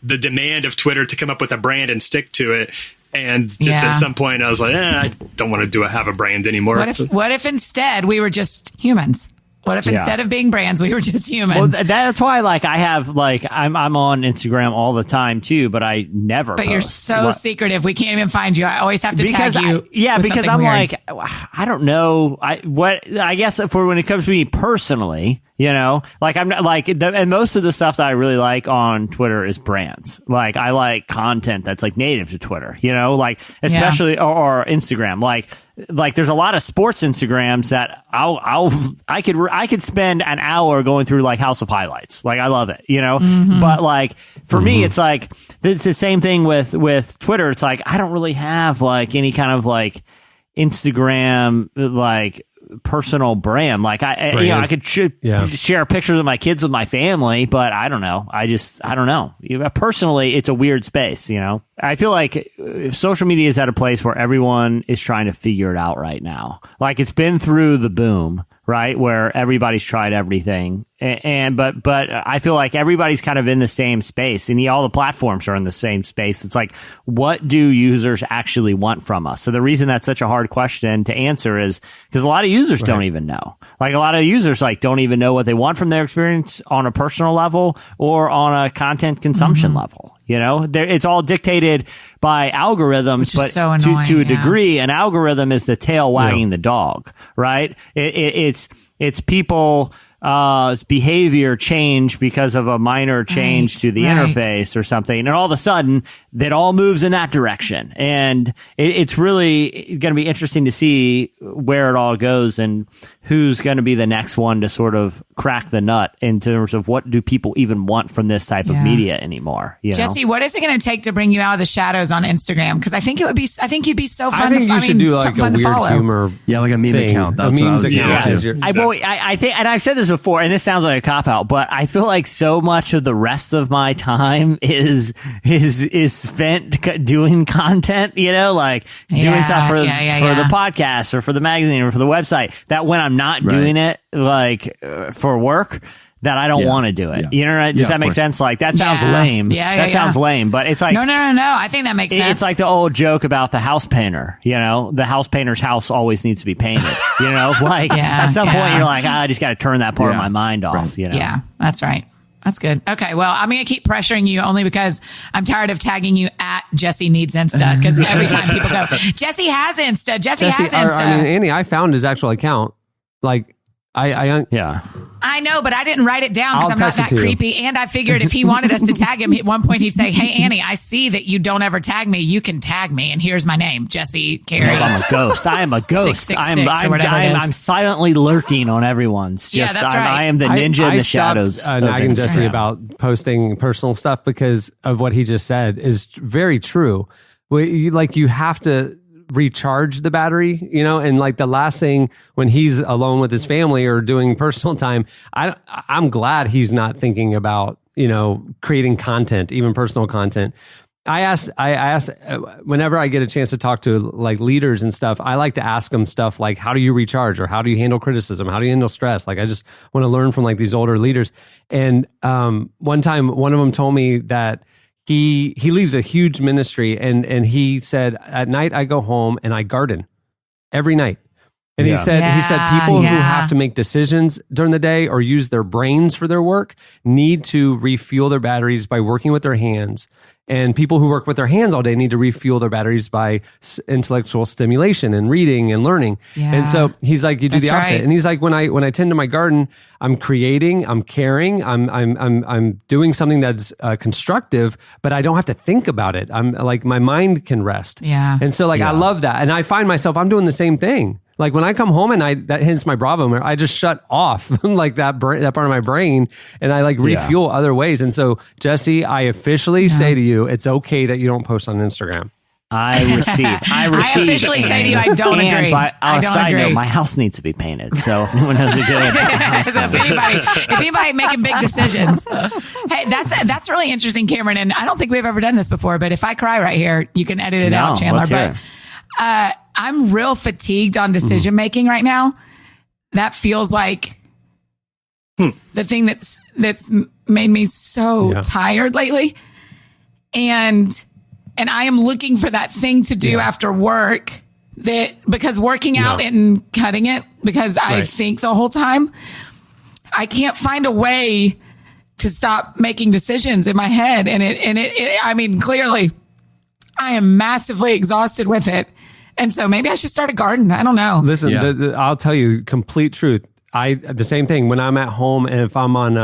the demand of Twitter to come up with a brand and stick to it. And just at some point I was like, I don't want to have a brand anymore. What if instead we were just humans? What if instead of being brands, we were just humans? Well, that's why, I have, I'm on Instagram all the time too, but I never. But post. you're so secretive. We can't even find you. I always have to tag you. Because I'm weird. I don't know. I guess when it comes to me personally, I'm not and most of the stuff that I really like on Twitter is brands. I like content that's native to Twitter, especially or Instagram. There's a lot of sports Instagrams that I could spend an hour going through House of Highlights. I love it, Mm-hmm. But for me, it's it's the same thing with Twitter. It's I don't really have any kind of Instagram personal brand. I could share pictures of my kids with my family, but I don't know. I don't know. Personally, it's a weird space, I feel social media is at a place where everyone is trying to figure it out right now. It's been through the boom, right? Where everybody's tried everything. But I feel everybody's kind of in the same space, and all the platforms are in the same space. It's what do users actually want from us? So the reason that's such a hard question to answer is because a lot of users don't even know. A lot of users don't even know what they want from their experience on a personal level or on a content consumption level. It's all dictated by algorithms, but so annoying, to a degree, an algorithm is the tail wagging the dog, right? It's people behavior change because of a minor change to the interface or something. And all of a sudden, that all moves in that direction. And it's really going to be interesting to see where it all goes and who's going to be the next one to sort of crack the nut in terms of what do people even want from this type of media anymore. Jesse, what is it going to take to bring you out of the shadows on Instagram? Because I think you'd be so fun. I think you should do a weird humor. Yeah, a meme account. That's a memes account. I think, and I've said this before, and this sounds like a cop out, but I feel so much of the rest of my time is spent doing content, doing stuff for the podcast or for the magazine or for the website, that when I'm not doing it for work, that I don't want to do it. You know, does that make sense? That sounds lame. That sounds lame, but it's no. I think that makes sense. It's the old joke about the house painter. The house painter's house always needs to be painted. At some point you're I just got to turn that part of my mind off. Yeah, that's right. That's good. Okay, well, I'm going to keep pressuring you only because I'm tired of tagging you at Jesse Needs Insta, because every time people go, Jesse has Insta, Jesse has Insta. Annie, I found his actual account. I know, but I didn't write it down because I'm not that creepy. And I figured if he wanted us to tag him, at one point he'd say, "Hey, Annie, I see that you don't ever tag me. You can tag me, and here's my name, Jesse Carey." I'm a ghost. I am a ghost. 666 I'm silently lurking on everyone's. That's right. I am the ninja in the shadows. I stopped nagging Jesse about posting personal stuff because of what he just said is very true. You have to recharge the battery, and the last thing when he's alone with his family or doing personal time, I'm glad he's not thinking about, creating content, even personal content. I ask whenever I get a chance to talk to like leaders and stuff, I like to ask them stuff like, how do you recharge, or how do you handle criticism? How do you handle stress? Like, I just want to learn from like these older leaders. And one time, one of them told me that he leads a huge ministry, and he said, at night I go home and I garden every night. And he said people who have to make decisions during the day or use their brains for their work need to refuel their batteries by working with their hands. And people who work with their hands all day need to refuel their batteries by intellectual stimulation and reading and learning. Yeah. And so he's like, you do the opposite. Right. And he's like, when I tend to my garden, I'm creating, I'm caring, I'm doing something that's constructive, but I don't have to think about it. I'm like, my mind can rest. Yeah. And so like, I love that. And I find myself, I'm doing the same thing. Like when I come home and that hits my Bravo, I just shut off like that part of my brain, and I like refuel other ways. And so, Jesse, I officially say to you, it's okay that you don't post on Instagram. I officially say to you, I don't agree. On a side note, my house needs to be painted. So if anyone knows a good, so if anybody making big decisions, hey, that's really interesting, Cameron. And I don't think we've ever done this before. But if I cry right here, you can edit it out, Chandler. But I'm real fatigued on decision making right now. That feels like the thing that's made me so tired lately. And I am looking for that thing to do after work, because working out and cutting it, because I think the whole time, I can't find a way to stop making decisions in my head. And I mean, clearly I am massively exhausted with it. And so maybe I should start a garden. I don't know. Listen, I'll tell you complete truth. The same thing when I'm at home, and if I'm on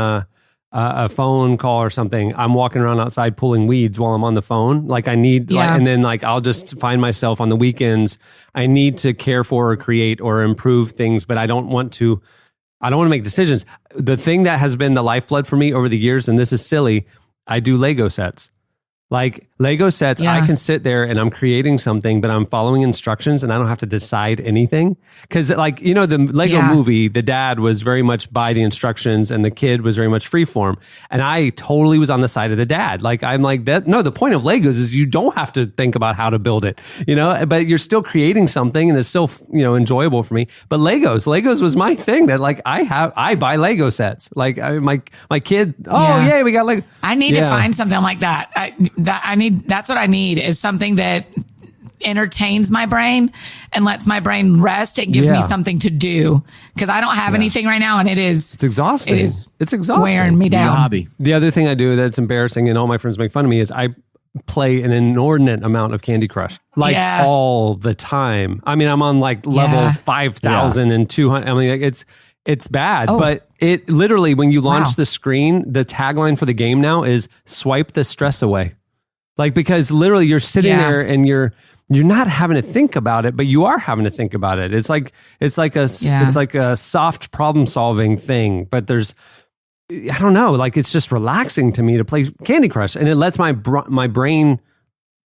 a phone call or something, I'm walking around outside pulling weeds while I'm on the phone. Like I need, and then like I'll just find myself on the weekends. I need to care for or create or improve things, but I don't want to make decisions. The thing that has been the lifeblood for me over the years, and this is silly, I do Lego sets. Like Lego sets, I can sit there and I'm creating something, but I'm following instructions and I don't have to decide anything. Cause like, you know, the Lego movie, the dad was very much by the instructions and the kid was very much freeform. And I totally was on the side of the dad. Like, I'm like that. No, the point of Legos is you don't have to think about how to build it, you know, but you're still creating something and it's still, you know, enjoyable for me. But Legos was my thing that like, I buy Lego sets. Like my kid, yay, we got Lego. I need to find something like that. That's what I need, is something that entertains my brain and lets my brain rest. It gives me something to do, because I don't have anything right now, and it's exhausting. It's exhausting, wearing me down. It's a hobby. The other thing I do that's embarrassing, and all my friends make fun of me, is I play an inordinate amount of Candy Crush, like all the time. I mean, I'm on like level 5,000 and 200. I mean, like, it's bad, but it literally, when you launch the screen, the tagline for the game now is "Swipe the stress away." Like, because literally you're sitting there and you're not having to think about it, but you are having to think about it. It's like a soft problem solving thing, but there's, I don't know, like it's just relaxing to me to play Candy Crush, and it lets my brain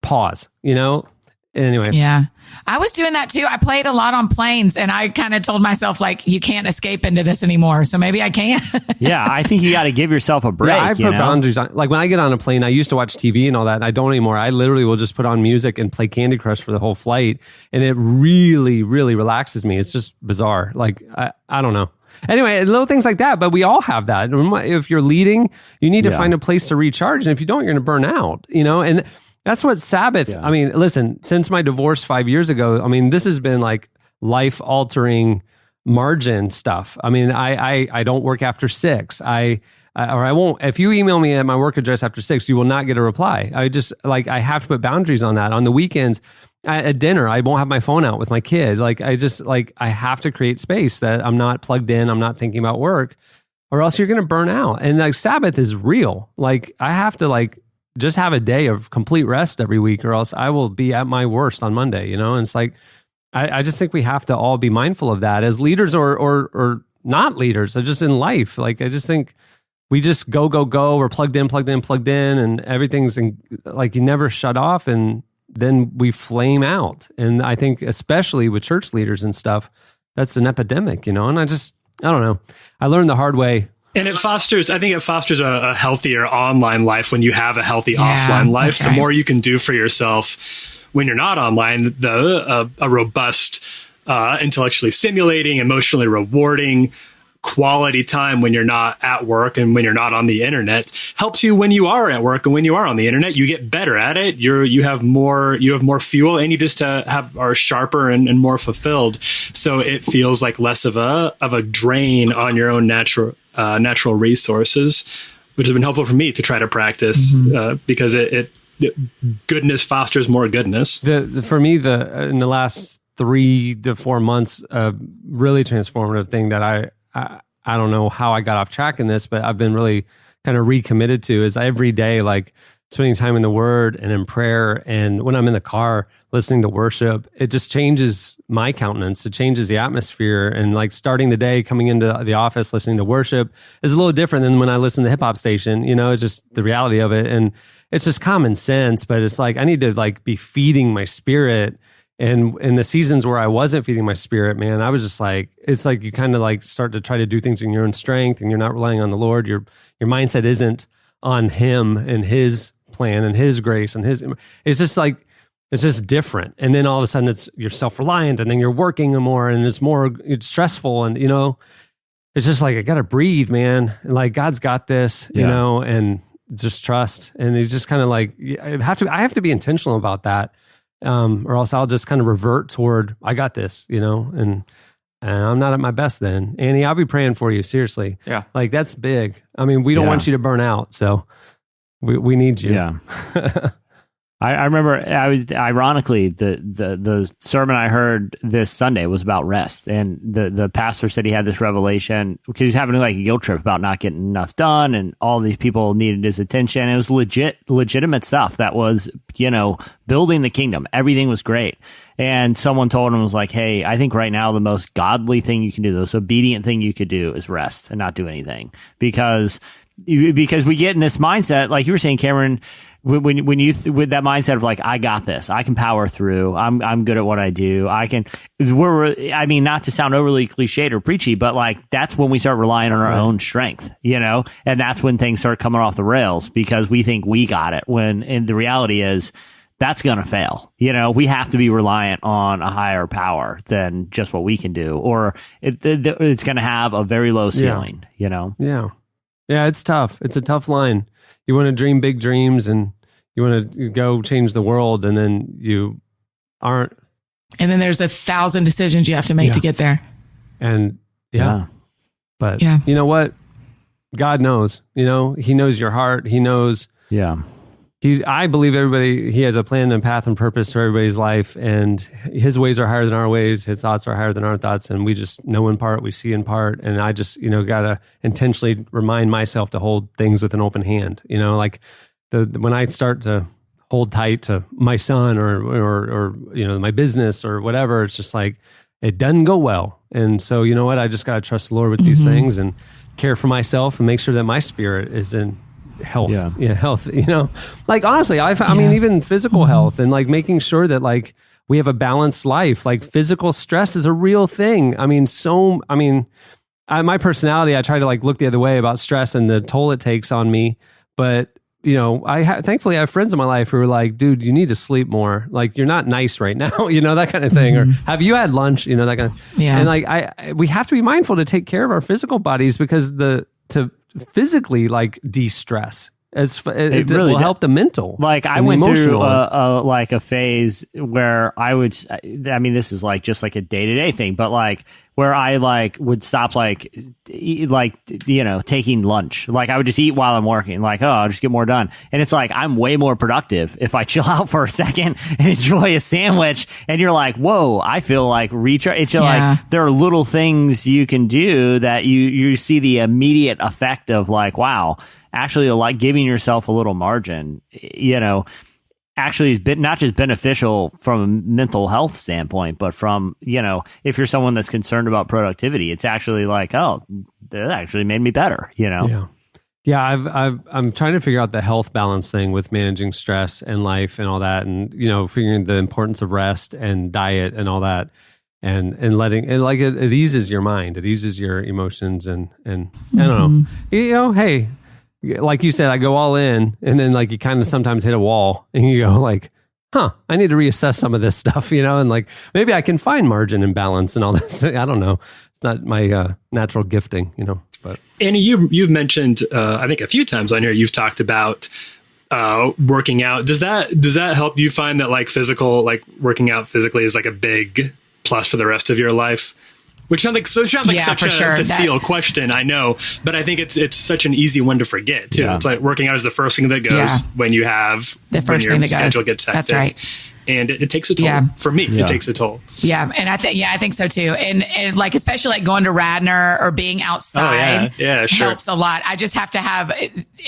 pause, you know? Anyway. Yeah. I was doing that too. I played a lot on planes, and I kind of told myself, like, you can't escape into this anymore. So maybe I can. Yeah. I think you got to give yourself a break. Yeah, I put boundaries on. Like when I get on a plane, I used to watch TV and all that, and I don't anymore. I literally will just put on music and play Candy Crush for the whole flight. And it really, really relaxes me. It's just bizarre. Like, I don't know. Anyway, little things like that, but we all have that. If you're leading, you need to find a place to recharge. And if you don't, you're going to burn out, you know? And that's what Sabbath, I mean, listen, since my divorce 5 years ago, I mean, this has been like life altering margin stuff. I mean, I don't work after 6. I won't, if you email me at my work address after 6, you will not get a reply. I have to put boundaries on that. On the weekends at dinner, I won't have my phone out with my kid. Like, I have to create space that I'm not plugged in. I'm not thinking about work, or else you're going to burn out. And like Sabbath is real. Like I have to just have a day of complete rest every week, or else I will be at my worst on Monday, you know? And it's like, I just think we have to all be mindful of that as leaders or not leaders, just in life. Like, I just think we just go. We're plugged in, and everything's like, you never shut off, and then we flame out. And I think especially with church leaders and stuff, that's an epidemic, you know? And I don't know. I learned the hard way And I think it fosters a healthier online life when you have a healthy Yeah, offline life. that's right. The more you can do for yourself when you're not online, a robust, intellectually stimulating, emotionally rewarding, quality time when you're not at work and when you're not on the internet helps you when you are at work, and when you are on the internet, you get better at it. You have more fuel, and you just are sharper and more fulfilled. So it feels like less of a drain on your own natural resources, which has been helpful for me to try to practice because it goodness fosters more goodness. For me, in the last 3 to 4 months, a really transformative thing that I don't know how I got off track in this, but I've been really kind of recommitted to is every day, like spending time in the Word and in prayer. And when I'm in the car listening to worship, it just changes my countenance. It changes the atmosphere. And like starting the day, coming into the office, listening to worship is a little different than when I listen to hip hop station. It's just the reality of it. And it's just common sense, but it's like I need to like be feeding my spirit. And in the seasons where I wasn't feeding my spirit, man, I was just like, it's like you kind of like start to try to do things in your own strength and you're not relying on the Lord. Your mindset isn't on Him and His plan and His grace and it's just different. And then all of a sudden you're self-reliant and then you're working more and it's stressful. And, it's just like, I got to breathe, man. And like God's got this, and just trust. And it's just kind of like, I have to be intentional about that. Or else I'll just kind of revert toward, I got this, and I'm not at my best then. Annie, I'll be praying for you, seriously. Yeah. Like, that's big. I mean, we don't want you to burn out, so we need you. Yeah. I remember, ironically, the sermon I heard this Sunday was about rest. And the pastor said he had this revelation because he's having like a guilt trip about not getting enough done. And all these people needed his attention. It was legitimate stuff that was, building the kingdom. Everything was great. And someone told him, was like, hey, I think right now the most godly thing you can do, the most obedient thing you could do is rest and not do anything. Because we get in this mindset, like you were saying, Cameron, when you with that mindset of like, I got this, I can power through, I'm good at what I do, not to sound overly cliched or preachy, but like that's when we start relying on our own strength, and that's when things start coming off the rails because we think we got it, when in the reality is that's going to fail. We have to be reliant on a higher power than just what we can do, or it's going to have a very low ceiling, Yeah, it's tough. It's a tough line. You want to dream big dreams and you want to go change the world, and then you aren't. And then there's 1,000 decisions you have to make to get there. And but Yeah. you know what? God knows. He knows your heart. He knows. Yeah. I believe He has a plan and path and purpose for everybody's life, and His ways are higher than our ways. His thoughts are higher than our thoughts, and we just know in part, we see in part. And I just, gotta intentionally remind myself to hold things with an open hand. Like when I start to hold tight to my son or my business or whatever, it's just like it doesn't go well. And so you know what? I just gotta trust the Lord with these things and care for myself and make sure that my spirit is in health. Health, like honestly, I mean, even physical health and like making sure that like we have a balanced life. Like physical stress is a real thing. My personality, I try to like look the other way about stress and the toll it takes on me. But thankfully I have friends in my life who are like, dude, you need to sleep more. Like you're not nice right now, that kind of thing. Or have you had lunch? That kind of. Yeah. And like we have to be mindful to take care of our physical bodies because to physically like de-stress it really will help the mental. Like I went through a phase where this is like just like a day-to-day thing, but like where I like would stop taking lunch. Like I would just eat while I'm working, like, I'll just get more done. And it's like, I'm way more productive if I chill out for a second and enjoy a sandwich. And you're like, whoa, I feel like recharge. It's like, there are little things you can do that you see the immediate effect of like, wow, actually like giving yourself a little margin, actually is not just beneficial from a mental health standpoint, but from, if you're someone that's concerned about productivity, it's actually like, oh, that actually made me better, Yeah. I'm trying to figure out the health balance thing with managing stress and life and all that. And, figuring the importance of rest and diet and all that. and letting, and like it eases your mind, it eases your emotions, and I don't know, hey, like you said, I go all in, and then like you kind of sometimes hit a wall, and you go like, I need to reassess some of this stuff, and like maybe I can find margin and balance and all this. I don't know. It's not my natural gifting, But Annie, you've mentioned, I think a few times on here, you've talked about working out. Does that help you find that like working out physically is like a big plus for the rest of your life? Which sounds like such a facile question, I know, but I think it's such an easy one to forget too. Yeah. It's like working out is the first thing that goes when you have when your schedule gets hectic. That's right. And it takes a toll. Yeah. For me, it takes a toll. Yeah, and I think so too. And like especially like going to Radnor or being outside, sure, helps a lot. I just have to have,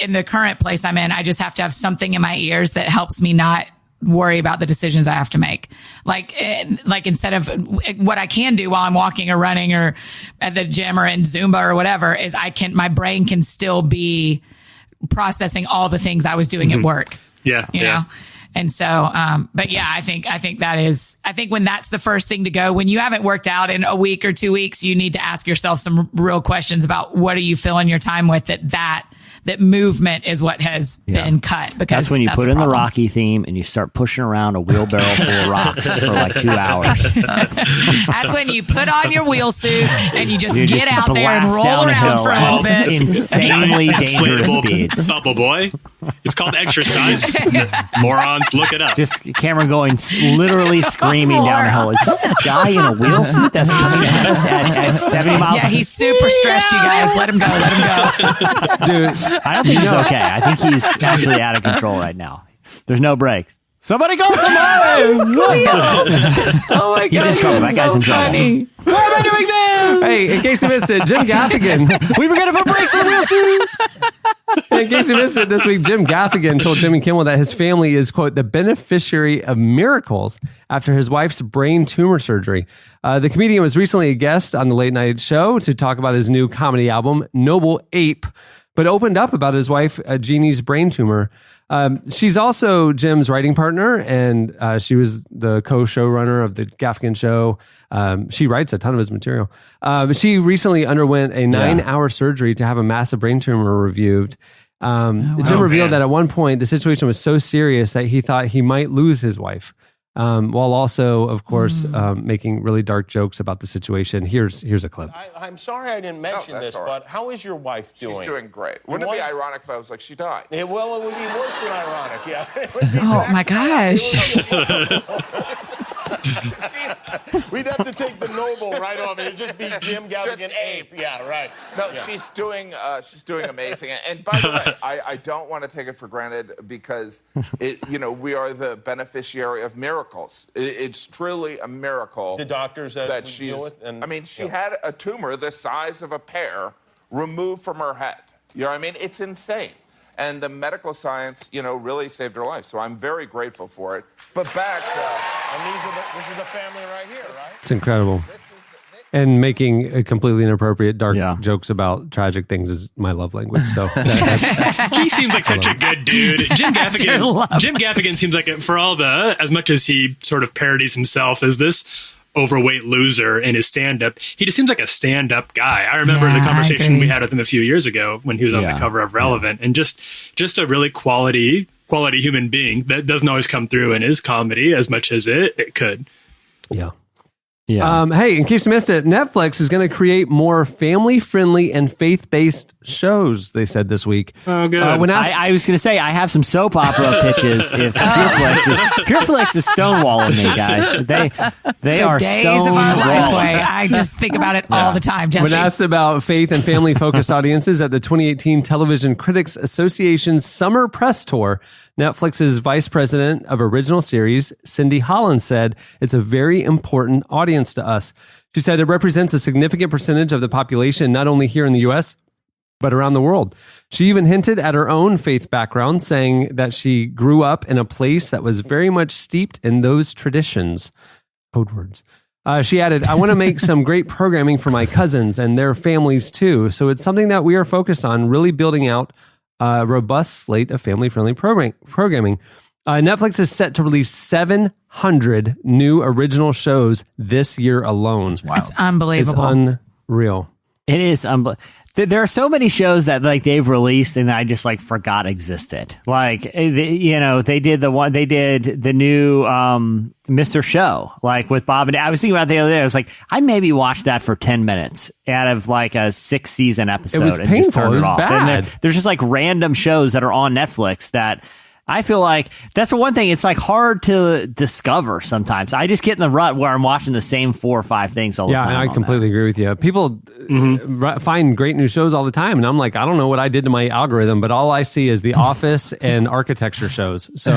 in the current place I'm in, I just have to have something in my ears that helps me not worry about the decisions I have to make. Like instead of what I can do while I'm walking or running or at the gym or in Zumba or whatever, is my brain can still be processing all the things I was doing at work. Yeah. You know? And so, but yeah, I think when that's the first thing to go, when you haven't worked out in a week or 2 weeks, you need to ask yourself some real questions about what are you filling your time with, that movement is what has been cut, because that's when you put in the Rocky theme and you start pushing around a wheelbarrow full of rocks for like 2 hours. That's when you put on your wheel suit and you just get out there and roll around for a little bit. Insanely dangerous speeds. Bubble boy. It's called exercise. Morons, look it up. Just Cameron going literally screaming down the hill. Is that the guy in a wheel suit that's coming at us at 70 miles? Yeah, he's super stressed, you guys. Let him go. Dude, I don't think he's okay. I think he's actually out of control right now. There's no brakes. Somebody call somebody! Oh my God. He's in trouble. That guy's in trouble. Funny. Why am I doing this? Hey, in case you missed it, Jim Gaffigan. We forgot to put brakes on the wheel soon. In case you missed it this week, Jim Gaffigan told Jimmy Kimmel that his family is, quote, the beneficiary of miracles after his wife's brain tumor surgery. The comedian was recently a guest on the late night show to talk about his new comedy album, Noble Ape, but opened up about his wife, Jeannie's brain tumor. She's also Jim's writing partner, and she was the co-showrunner of the Gaffigan show. She writes a ton of his material. She recently underwent a 9-hour surgery to have a massive brain tumor removed. Jim revealed that at one point, the situation was so serious that he thought he might lose his wife. While also, of course, making really dark jokes about the situation. Here's a clip. I'm sorry I didn't mention this, but how is your wife doing? She's doing great. Wouldn't it be ironic if I was like, she died? Well, it would be worse than ironic, yeah. Oh, my gosh. We'd have to take the noble right off. It'd just be Jim Gaffigan Ape. Yeah, right. No, she's doing amazing. And by the way, I don't want to take it for granted because we are the beneficiary of miracles. It's truly a miracle. The doctors that she's deal with, she had a tumor the size of a pear removed from her head. You know what I mean? It's insane. And the medical science, really saved her life. So I'm very grateful for it. But back, and this is the family right here, right? It's incredible. And making completely inappropriate, dark jokes about tragic things is my love language. So he seems like such a good dude. Jim Gaffigan seems like for all as much as he sort of parodies himself as this overweight loser in his stand-up, he just seems like a stand-up guy. I remember the conversation we had with him a few years ago when he was on the cover of Relevant, and just a really quality human being that doesn't always come through in his comedy as much as it could. Yeah. Hey, in case you missed it, Netflix is going to create more family-friendly and faith-based shows, they said this week. Oh, good. I was going to say, I have some soap opera pitches. If PureFlix is stonewalling me, guys. They are days of our life. I just think about it all the time, Jesse. When asked about faith and family-focused audiences at the 2018 Television Critics Association's Summer Press Tour, Netflix's Vice President of Original Series, Cindy Holland, said, "It's a very important audience to us." She said it represents a significant percentage of the population, not only here in the U.S., but around the world. She even hinted at her own faith background, saying that she grew up in a place that was very much steeped in those traditions. Code words. She added, "I want to make some great programming for my cousins and their families too. So it's something that we are focused on, really building out a robust slate of family-friendly programming. Netflix is set to release 700 new original shows this year alone. Wow. It's unbelievable. It's unreal. It is unbelievable. There are so many shows that like they've released and I just like forgot existed. Like they did the new Mr. Show like with Bob and I was thinking about it the other day. I was like, I maybe watched that for 10 minutes out of like a 6-season episode. It was and painful. Just turned it was off. bad. And there's just like random shows that are on Netflix that I feel like that's the one thing. It's like hard to discover sometimes. I just get in the rut where I'm watching the same 4 or 5 things all the time. Yeah, I completely agree with you. People find great new shows all the time, and I'm like, I don't know what I did to my algorithm, but all I see is The Office and architecture shows. So,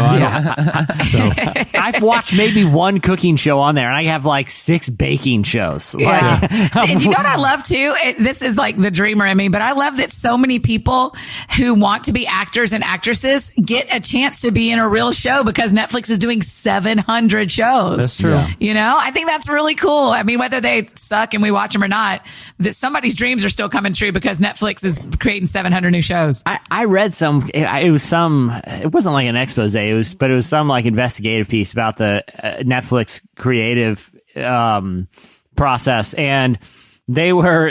I've watched maybe 1 cooking show on there, and I have like 6 baking shows. Yeah. Like, And you know what I love too? This is like the dreamer in me, but I love that so many people who want to be actors and actresses get a chance to be in a real show because Netflix is doing 700 shows. That's true. Yeah. You know, I think that's really cool. I mean, whether they suck and we watch them or not, that somebody's dreams are still coming true because Netflix is creating 700 new shows. I read it wasn't like an expose, but it was some like investigative piece about the Netflix creative process, and they were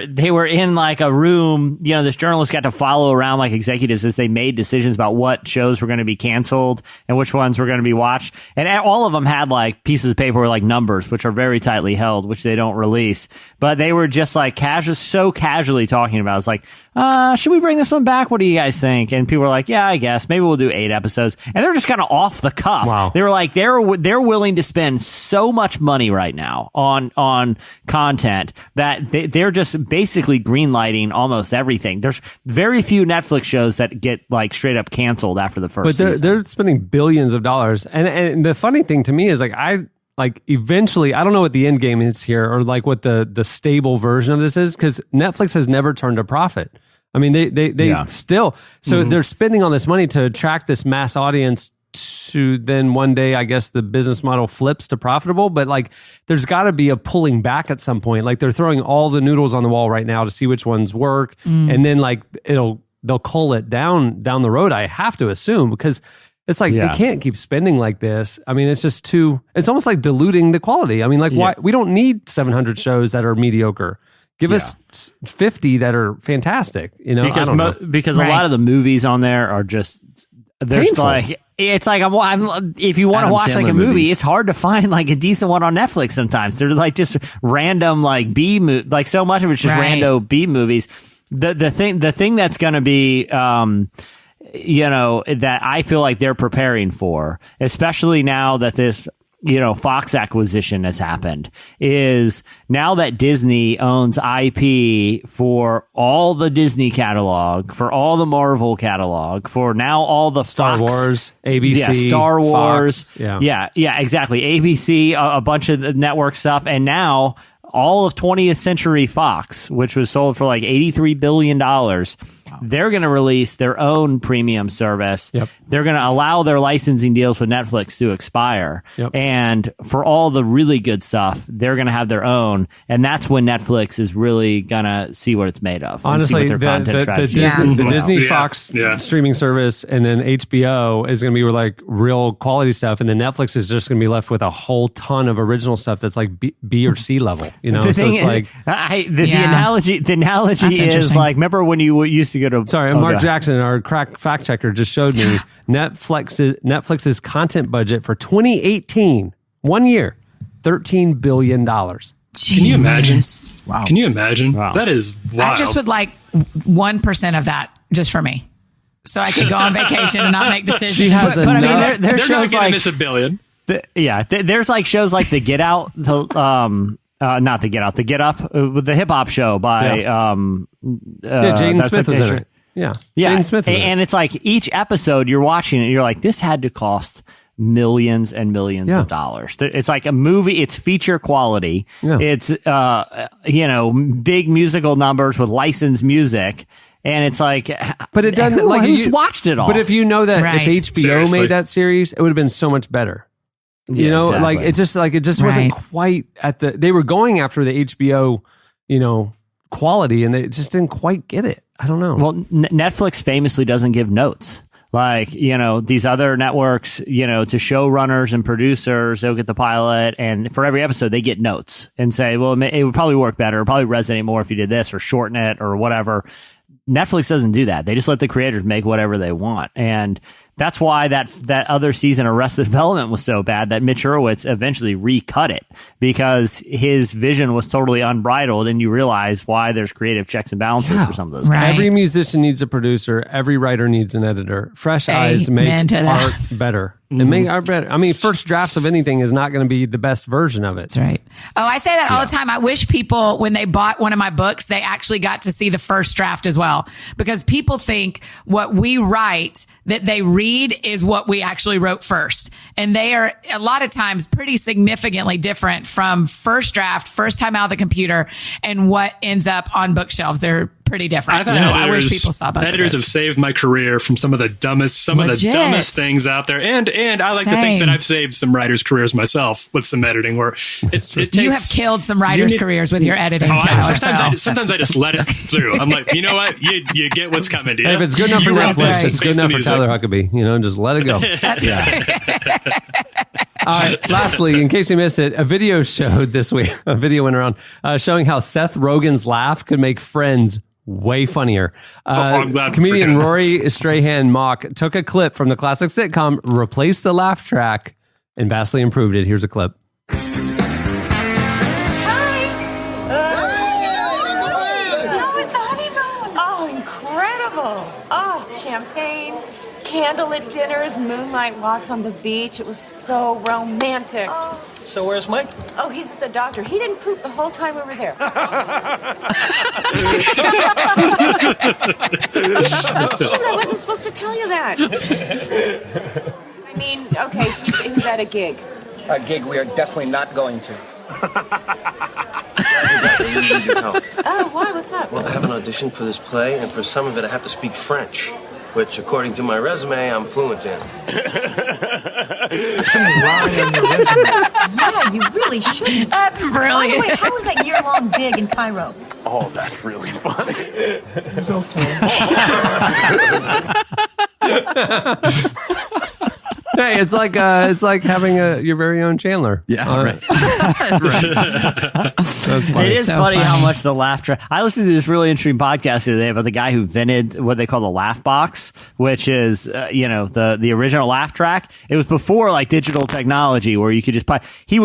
in like a room, this journalist got to follow around like executives as they made decisions about what shows were going to be canceled and which ones were going to be watched. And all of them had like pieces of paper with like numbers, which are very tightly held, which they don't release. But they were just like so casually talking about it. It's like, should we bring this one back? What do you guys think? And people were like, yeah, I guess maybe we'll do 8 episodes. And they're just kind of off the cuff. Wow. They were like, they're willing to spend so much money right now on content that they're just basically greenlighting almost everything. There's very few Netflix shows that get like straight up canceled after the first season. But they're spending billions of dollars. And the funny thing to me is like eventually, I don't know what the end game is here or like what the stable version of this is because Netflix has never turned a profit. I mean, they still, so they're spending all this money to attract this mass audience to then one day, I guess the business model flips to profitable, but like there's got to be a pulling back at some point. Like they're throwing all the noodles on the wall right now to see which ones work. And then like they'll cull it down the road. I have to assume because it's like they can't keep spending like this. I mean, it's just it's almost like diluting the quality. I mean, like why we don't need 700 shows that are mediocre. Give us 50 that are fantastic, Because because a lot of the movies on there are just there's painful. like it's like I'm if you want to watch Sandler like a movie, movies. it's hard to find like a decent one on Netflix. Sometimes they're like just random like like so much of it's just rando B movies. The thing that's going to be that I feel like they're preparing for, especially now that this Fox acquisition has happened, is now that Disney owns IP for all the Disney catalog, for all the Marvel catalog, for now all the Star Fox, Wars, ABC, Star Wars, Fox, yeah, exactly. ABC, a bunch of the network stuff, and now all of 20th Century Fox, which was sold for like $83 billion. They're going to release their own premium service. Yep. They're going to allow their licensing deals with Netflix to expire. Yep. And for all the really good stuff, they're going to have their own. And that's when Netflix is really going to see what it's made of. Honestly, the Disney Yeah. Fox Yeah. streaming service and then HBO is going to be like real quality stuff. And then Netflix is just going to be left with a whole ton of original stuff that's like B or C level, The so it's like, the analogy That's is interesting. like, remember when you used to go to, sorry, Mark Jackson, our crack fact checker, just showed me Netflix's content budget for 2018, 1 year, $13 billion. Can you imagine? Wow. Can you imagine? Wow. That is wild. I just would like 1% of that just for me. So I could go on vacation and not make decisions. She has but I mean, enough. there They're shows not going to like, miss $1 billion. there's like shows like The Get Out, not The Get Out, The Get Up, the hip hop show by, Jaden that's Smith what was they in show- it. Yeah. Yeah, Jaden Smith was in it. and it's like each episode you're watching it, you're like, this had to cost millions and millions of dollars. It's like a movie. It's feature quality. Yeah. It's big musical numbers with licensed music, and it's like, But it doesn't who's watched it all? But if you know that Right. if HBO Seriously. made that series, it would have been so much better. exactly. It just wasn't Right. quite at they were going after the HBO, quality, and they just didn't quite get it. I don't know. Well, Netflix famously doesn't give notes. Like, these other networks, to showrunners and producers, they'll get the pilot, and for every episode, they get notes and say, well, it would probably work better, probably resonate more if you did this or shorten it or whatever. Netflix doesn't do that. They just let the creators make whatever they want. And that's why that other season of Arrested Development was so bad that Mitch Hurwitz eventually recut it because his vision was totally unbridled, and you realize why there's creative checks and balances for some of those guys. Every musician needs a producer. Every writer needs an editor. Fresh eyes make art better. And make art better. I mean, first drafts of anything is not going to be the best version of it. That's right. Oh, I say that all the time. I wish people, when they bought one of my books, they actually got to see the first draft as well. Because people think what we write that they read is what we actually wrote first. And they are a lot of times pretty significantly different from first draft, first time out of the computer, and what ends up on bookshelves. They're pretty different. So I wish people saw both. Editors have saved my career from some of the dumbest things out there. And I like to think that I've saved some writers' careers myself with some editing. Where it takes, you have killed some writers' careers with your editing. Sometimes I just let it through. I'm like, you know what? You get what's coming. Hey, if it's good enough for Netflix, it's good enough for Tyler Huckabee. Just let it go. That's right. All right. Lastly, in case you missed it, a video showed this week. A video went around showing how Seth Rogen's laugh could make Friends way funnier. I'm glad comedian Rory Strahan Mock took a clip from the classic sitcom, replaced the laugh track, and vastly improved it. Here's a clip. Champagne, candlelit dinners, moonlight walks on the beach. It was so romantic. So where's Mike? Oh, he's at the doctor. He didn't poop the whole time we were there. Shoot, I wasn't supposed to tell you that. I mean, okay, who's at a gig? A gig we are definitely not going to. Oh, why? What's up? Well, I have an audition for this play, and for some of it I have to speak French, which, according to my resume, I'm fluent in. Yeah, you really shouldn't. That's brilliant. Wait, how was that year-long dig in Cairo? Oh, that's really funny. It's okay. Hey, it's like having your very own Chandler. Yeah, right. That's funny. It is funny how much the laugh track. I listened to this really interesting podcast the other day about the guy who invented what they call the laugh box, which is the original laugh track. It was before like digital technology where you could just play. He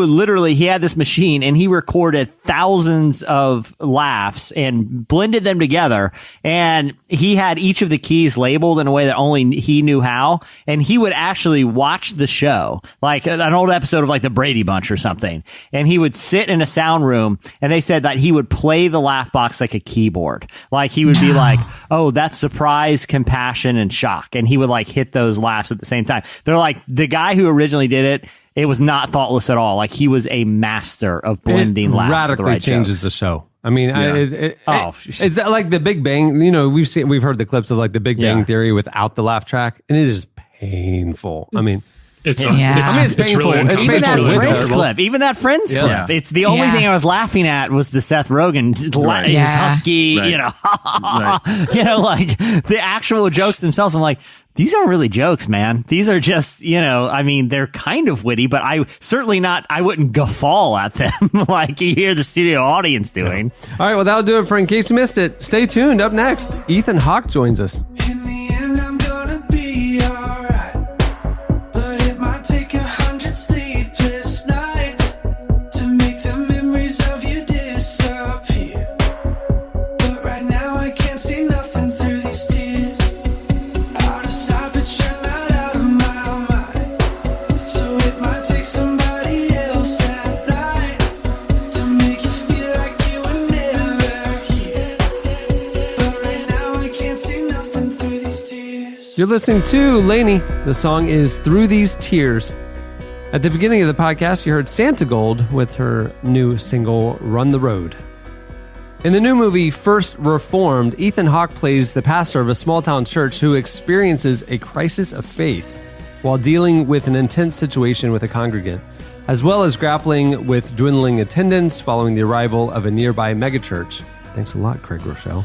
had this machine and he recorded thousands of laughs and blended them together, and he had each of the keys labeled in a way that only he knew how, and he would actually watch the show, like an old episode of like the Brady Bunch or something. And he would sit in a sound room, and they said that he would play the laugh box like a keyboard. Like he would be like, oh, that's surprise, compassion, and shock. And he would like hit those laughs at the same time. They're like, the guy who originally did it, it was not thoughtless at all. Like he was a master of blending laughs. Radically with the right changes jokes. the show. I mean, Yeah. it's like the Big Bang. We've heard the clips of like the Big Bang Theory without the laugh track, and it is painful. I mean, it's painful. Even that Friends clip. Even that Friends clip. It's the only thing I was laughing at was the Seth Rogen, his husky, like the actual jokes themselves. I'm like, these aren't really jokes, man. These are just, they're kind of witty, but I wouldn't guffaw at them like you hear the studio audience doing. Yeah. All right, well, that'll do it for In Case You Missed It. Stay tuned. Up next, Ethan Hawke joins us. You're listening to Lainey. The song is Through These Tears. At the beginning of the podcast, you heard Santa Gold with her new single, Run the Road. In the new movie, First Reformed, Ethan Hawke plays the pastor of a small-town church who experiences a crisis of faith while dealing with an intense situation with a congregant, as well as grappling with dwindling attendance following the arrival of a nearby megachurch. Thanks a lot, Craig Rochelle.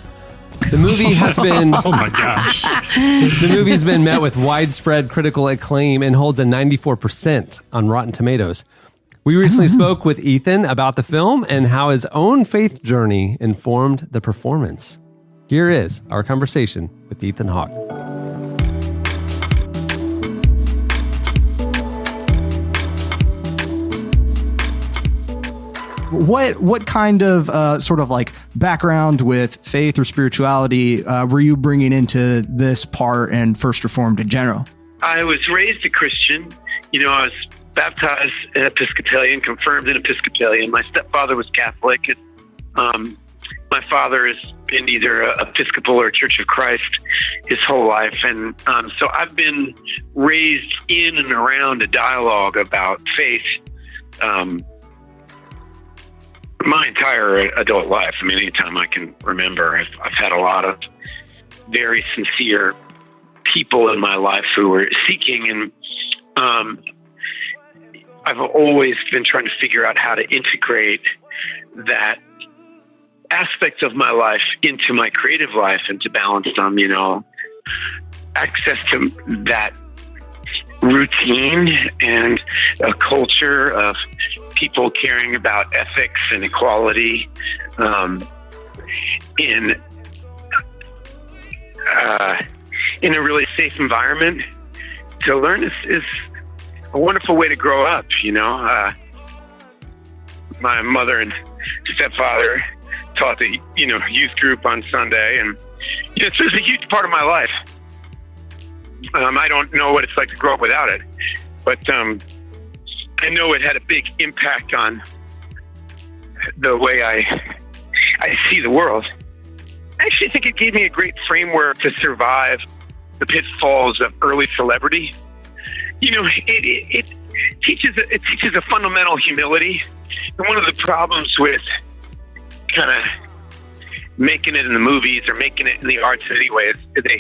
The movie has been Oh my gosh. the movie's been met with widespread critical acclaim and holds a 94% on Rotten Tomatoes. We recently spoke with Ethan about the film and how his own faith journey informed the performance. Here is our conversation with Ethan Hawke. What kind of sort of like background with faith or spirituality were you bringing into this part and First Reformed in general? I was raised a Christian. You know, I was baptized an Episcopalian, confirmed an Episcopalian. My stepfather was Catholic. And, my father has been either Episcopal or Church of Christ his whole life. And so I've been raised in and around a dialogue about faith my entire adult life. I mean, anytime I can remember, I've had a lot of very sincere people in my life who were seeking, and I've always been trying to figure out how to integrate that aspect of my life into my creative life and to balance them, you know, access to that routine and a culture of people caring about ethics and equality in a really safe environment to learn is a wonderful way to grow up, you know. My mother and stepfather taught the, you know, youth group on Sunday, and you know, it's a huge part of my life. I don't know what it's like to grow up without it, but I know it had a big impact on the way I see the world. I actually think it gave me a great framework to survive the pitfalls of early celebrity. You know, it teaches a fundamental humility. And one of the problems with kind of making it in the movies or making it in the arts anyway is they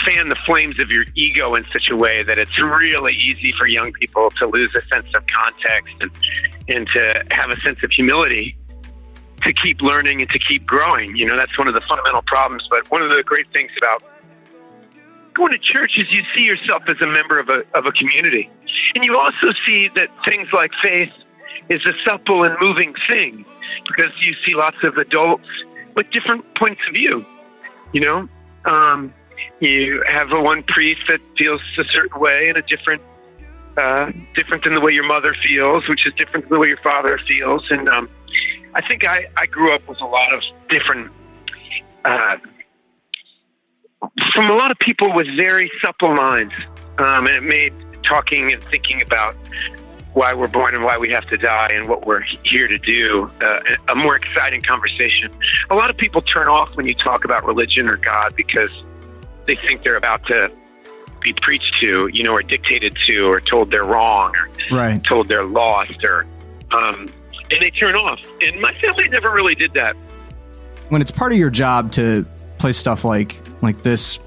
fan the flames of your ego in such a way that it's really easy for young people to lose a sense of context and to have a sense of humility, to keep learning and to keep growing. You know, that's one of the fundamental problems. But one of the great things about going to church is you see yourself as a member of a community. And you also see that things like faith is a supple and moving thing because you see lots of adults with different points of view, you know? You have one priest that feels a certain way and a different than the way your mother feels, which is different than the way your father feels. And I think I grew up with a lot of different, from a lot of people with very supple minds. And it made talking and thinking about why we're born and why we have to die and what we're here to do a more exciting conversation. A lot of people turn off when you talk about religion or God because they think they're about to be preached to, you know, or dictated to, or told they're wrong, or told they're lost, or and they turn off. And my family never really did that. When it's part of your job to play stuff like this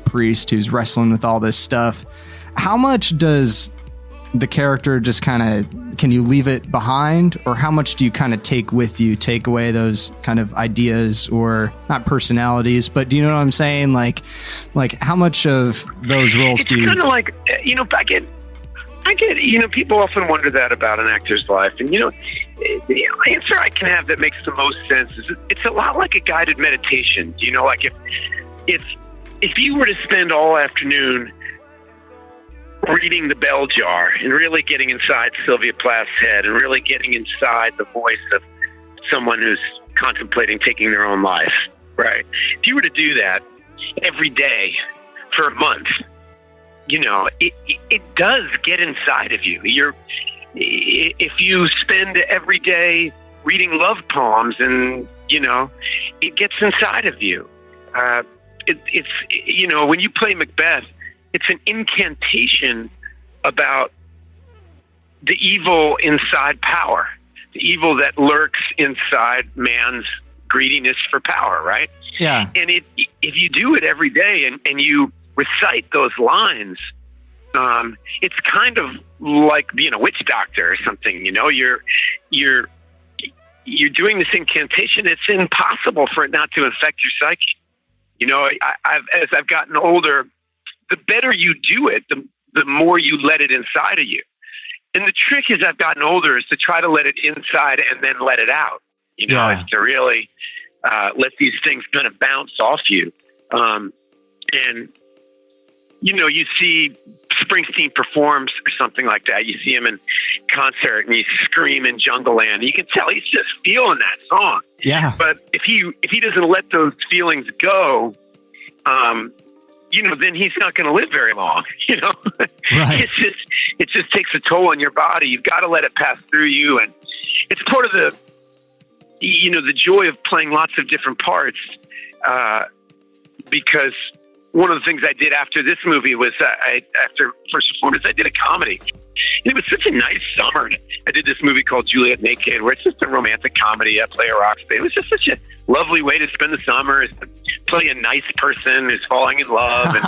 priest who's wrestling with all this stuff, how much does the character just kind of, can you leave it behind, or how much do you kind of take with you, take away those kind of ideas, or not personalities, but do you know what I'm saying? Like how much of those roles do you? It's kind of like, you know, I get, you know, people often wonder that about an actor's life. And, you know, the answer I can have that makes the most sense is it's a lot like a guided meditation. You know, like if you were to spend all afternoon reading The Bell Jar and really getting inside Sylvia Plath's head and really getting inside the voice of someone who's contemplating taking their own life, right? If you were to do that every day for a month, you know, it does get inside of you. If you spend every day reading love poems, and, you know, it gets inside of you. It's, you know, when you play Macbeth, it's an incantation about the evil inside power, the evil that lurks inside man's greediness for power, right? Yeah. And if you do it every day and you recite those lines, it's kind of like being a witch doctor or something, you know. You're you're doing this incantation. It's impossible for it not to infect your psyche. You know, as I've gotten older, the better you do it, the more you let it inside of you. And the trick as I've gotten older is to try to let it inside and then let it out. You know, it's to really let these things kind of bounce off you. And, you know, you see Springsteen performs or something like that. You see him in concert and you scream in Jungle Land. You can tell he's just feeling that song. Yeah. But if he doesn't let those feelings go, you know, then he's not going to live very long. You know, Right. it just takes a toll on your body. You've got to let it pass through you, and it's part of the, you know, the joy of playing lots of different parts. Because one of the things I did after this movie was after first performance, I did a comedy. It was such a nice summer. I did this movie called Juliet Naked, where it's just a romantic comedy. I play a rock star. It was just such a lovely way to spend the summer, is to play a nice person who's falling in love and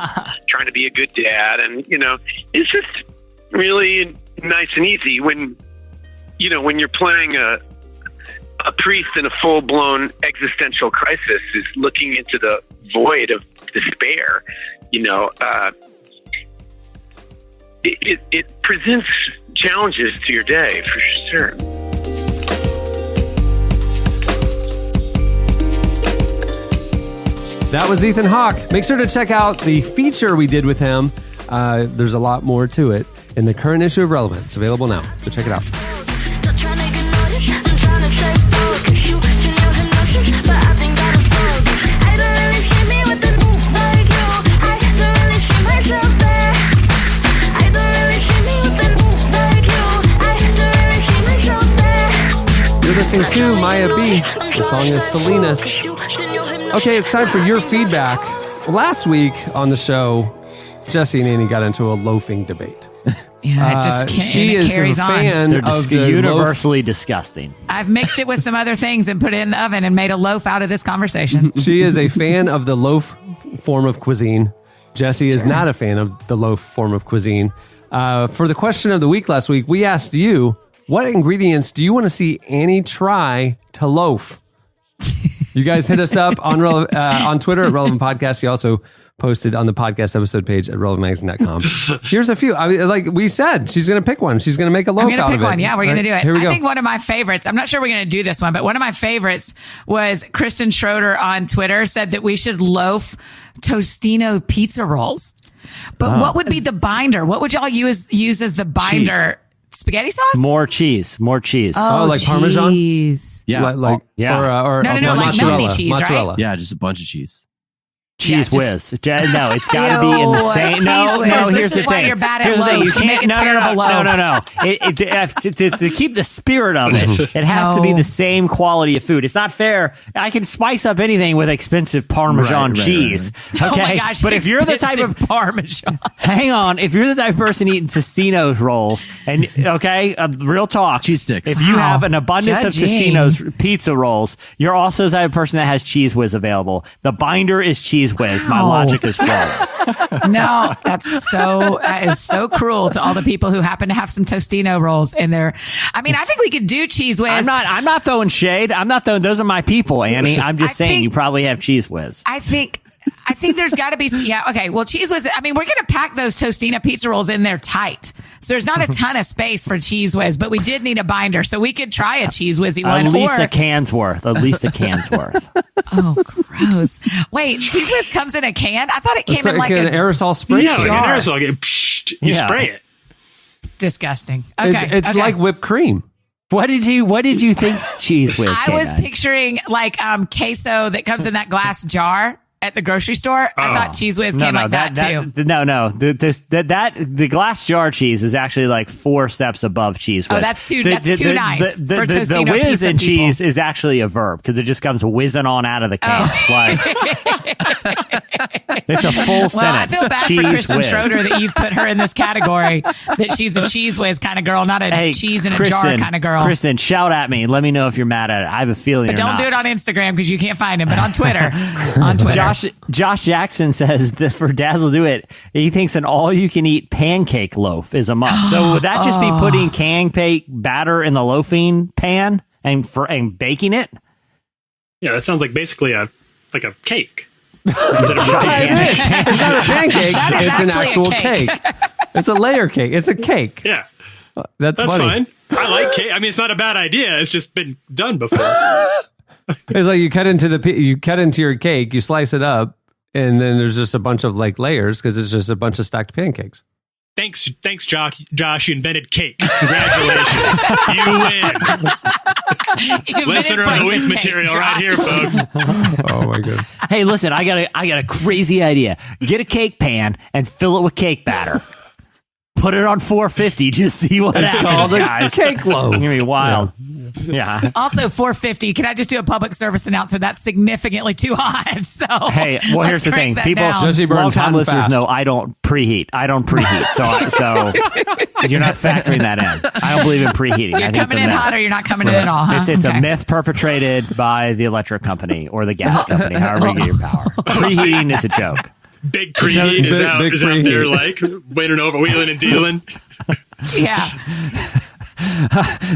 trying to be a good dad. And, you know, it's just really nice and easy when, you know, when you're playing a priest in a full-blown existential crisis is looking into the void of despair. You know, it presents challenges to your day, for sure. That was Ethan Hawke. Make sure to check out the feature we did with him. There's a lot more to it in the current issue of Relevant. It's available now. Go check it out. You're listening to Maya B. The song is Salinas. Okay, it's time for your feedback. Last week on the show, Jesse and Annie got into a loafing debate. Yeah, it just she is a fan of the universally disgusting. I've mixed it with some other things and put it in the oven and made a loaf out of this conversation. She is a fan of the loaf form of cuisine. Jesse is not a fan of the loaf form of cuisine. For the question of the week last week, we asked you, what ingredients do you want to see Annie try to loaf? You guys hit us up on Twitter at Relevant Podcast. You also posted on the podcast episode page at relevantmagazine.com. Here's a few. I mean, like we said, she's going to pick one. She's going to make a loaf out of it. I'm going to pick one. Yeah, we're going to do it. Here we go. I think one of my favorites, I'm not sure we're going to do this one, but one of my favorites was Kristen Schroeder on Twitter said that we should loaf Tostino pizza rolls. But what would be the binder? What would y'all use as the binder? Cheese. Spaghetti sauce? More cheese. Oh, like Parmesan? Yeah. Yeah. Or like mozzarella. melty cheese, mozzarella. right? Yeah, just a bunch of cheese. Cheese whiz. No, it's got to be in the same. No, here's the thing. This is why you're bad at Here's the thing. loaves. You make a terrible loaf. No. To keep the spirit of it, it has to be the same quality of food. It's not fair. I can spice up anything with expensive Parmesan cheese. Right. Okay, Oh my gosh, but if you're the type of Parmesan, hang on, if you're the type of person eating Tostino's rolls, and real talk, cheese sticks. If you have an abundance of Judging. Tostino's pizza rolls, you're also the type of person that has Cheese Whiz available. The binder is Cheese Whiz. My logic is flawless. No, that is so cruel to all the people who happen to have some Tostino rolls in there. I mean, I think we could do Cheese Whiz. I'm not throwing shade. I'm not throwing. Those are my people, Annie. I'm just saying you probably have Cheese Whiz. I think there's got to be, okay. Well, Cheese Whiz, I mean, we're going to pack those Tostino pizza rolls in there tight. So there's not a ton of space for Cheese Whiz, but we did need a binder. So we could try a Cheese Whizzy one. At least a can's worth. Oh, gross. Wait, Cheese Whiz comes in a can? I thought it came in like an aerosol spray. Yeah, like an jar. aerosol. You spray it. Disgusting. Okay. It's like whipped cream. What did you think Cheese Whiz I was picturing like queso that comes in that glass jar at the grocery store. I thought Cheese Whiz came like that too. No. The glass jar cheese is actually like 4 steps above Cheese Whiz. Oh, that's too nice for Tostino the whiz pizza in people. cheese is actually a verb because it just comes whizzing on out of the can. It's a full sentence. I feel bad cheese for Kristen whiz. Schroeder that you've put her in this category, that she's a Cheese Whiz kind of girl, not a cheese in a jar kind of girl. Kristen, shout at me. Let me know if you're mad at it. I have a feeling But you're don't not. do it on Instagram because you can't find him, but on Twitter. Josh Jackson says that for Dazzle Do It, he thinks an all-you-can-eat pancake loaf is a must. So would that just be putting pancake batter in the loafing pan? and baking it. Yeah, that sounds like basically a cake. Instead of a It is. It's not a pancake. It's an actual cake. It's a layer cake. It's a cake. Yeah. That's funny. fine. I like cake. I mean, it's not a bad idea. It's just been done before. It's like you cut into your cake, you slice it up, and then there's just a bunch of like layers because it's just a bunch of stacked pancakes. Thanks, Josh. You invented cake. Congratulations. You win. Listener of the week material right here, folks. Oh my god. Hey, listen, I got a crazy idea. Get a cake pan and fill it with cake batter. Put it on 450. Just see what happens, called a guys. cake loaf. It's gonna be wild. Yeah. Also, 450. Can I just do a public service announcement? That's significantly too hot. So Hey, well, here's the thing. People, long-time listeners know I don't preheat. So you're not factoring that in. I don't believe in preheating. You're I think coming in it's a myth. hot or you're not coming in at all, huh? It's Okay. a myth perpetrated by the electric company or the gas company, however you get your power. Preheating is a joke. Big preheat is out there like winning over, wheeling and dealing. Yeah.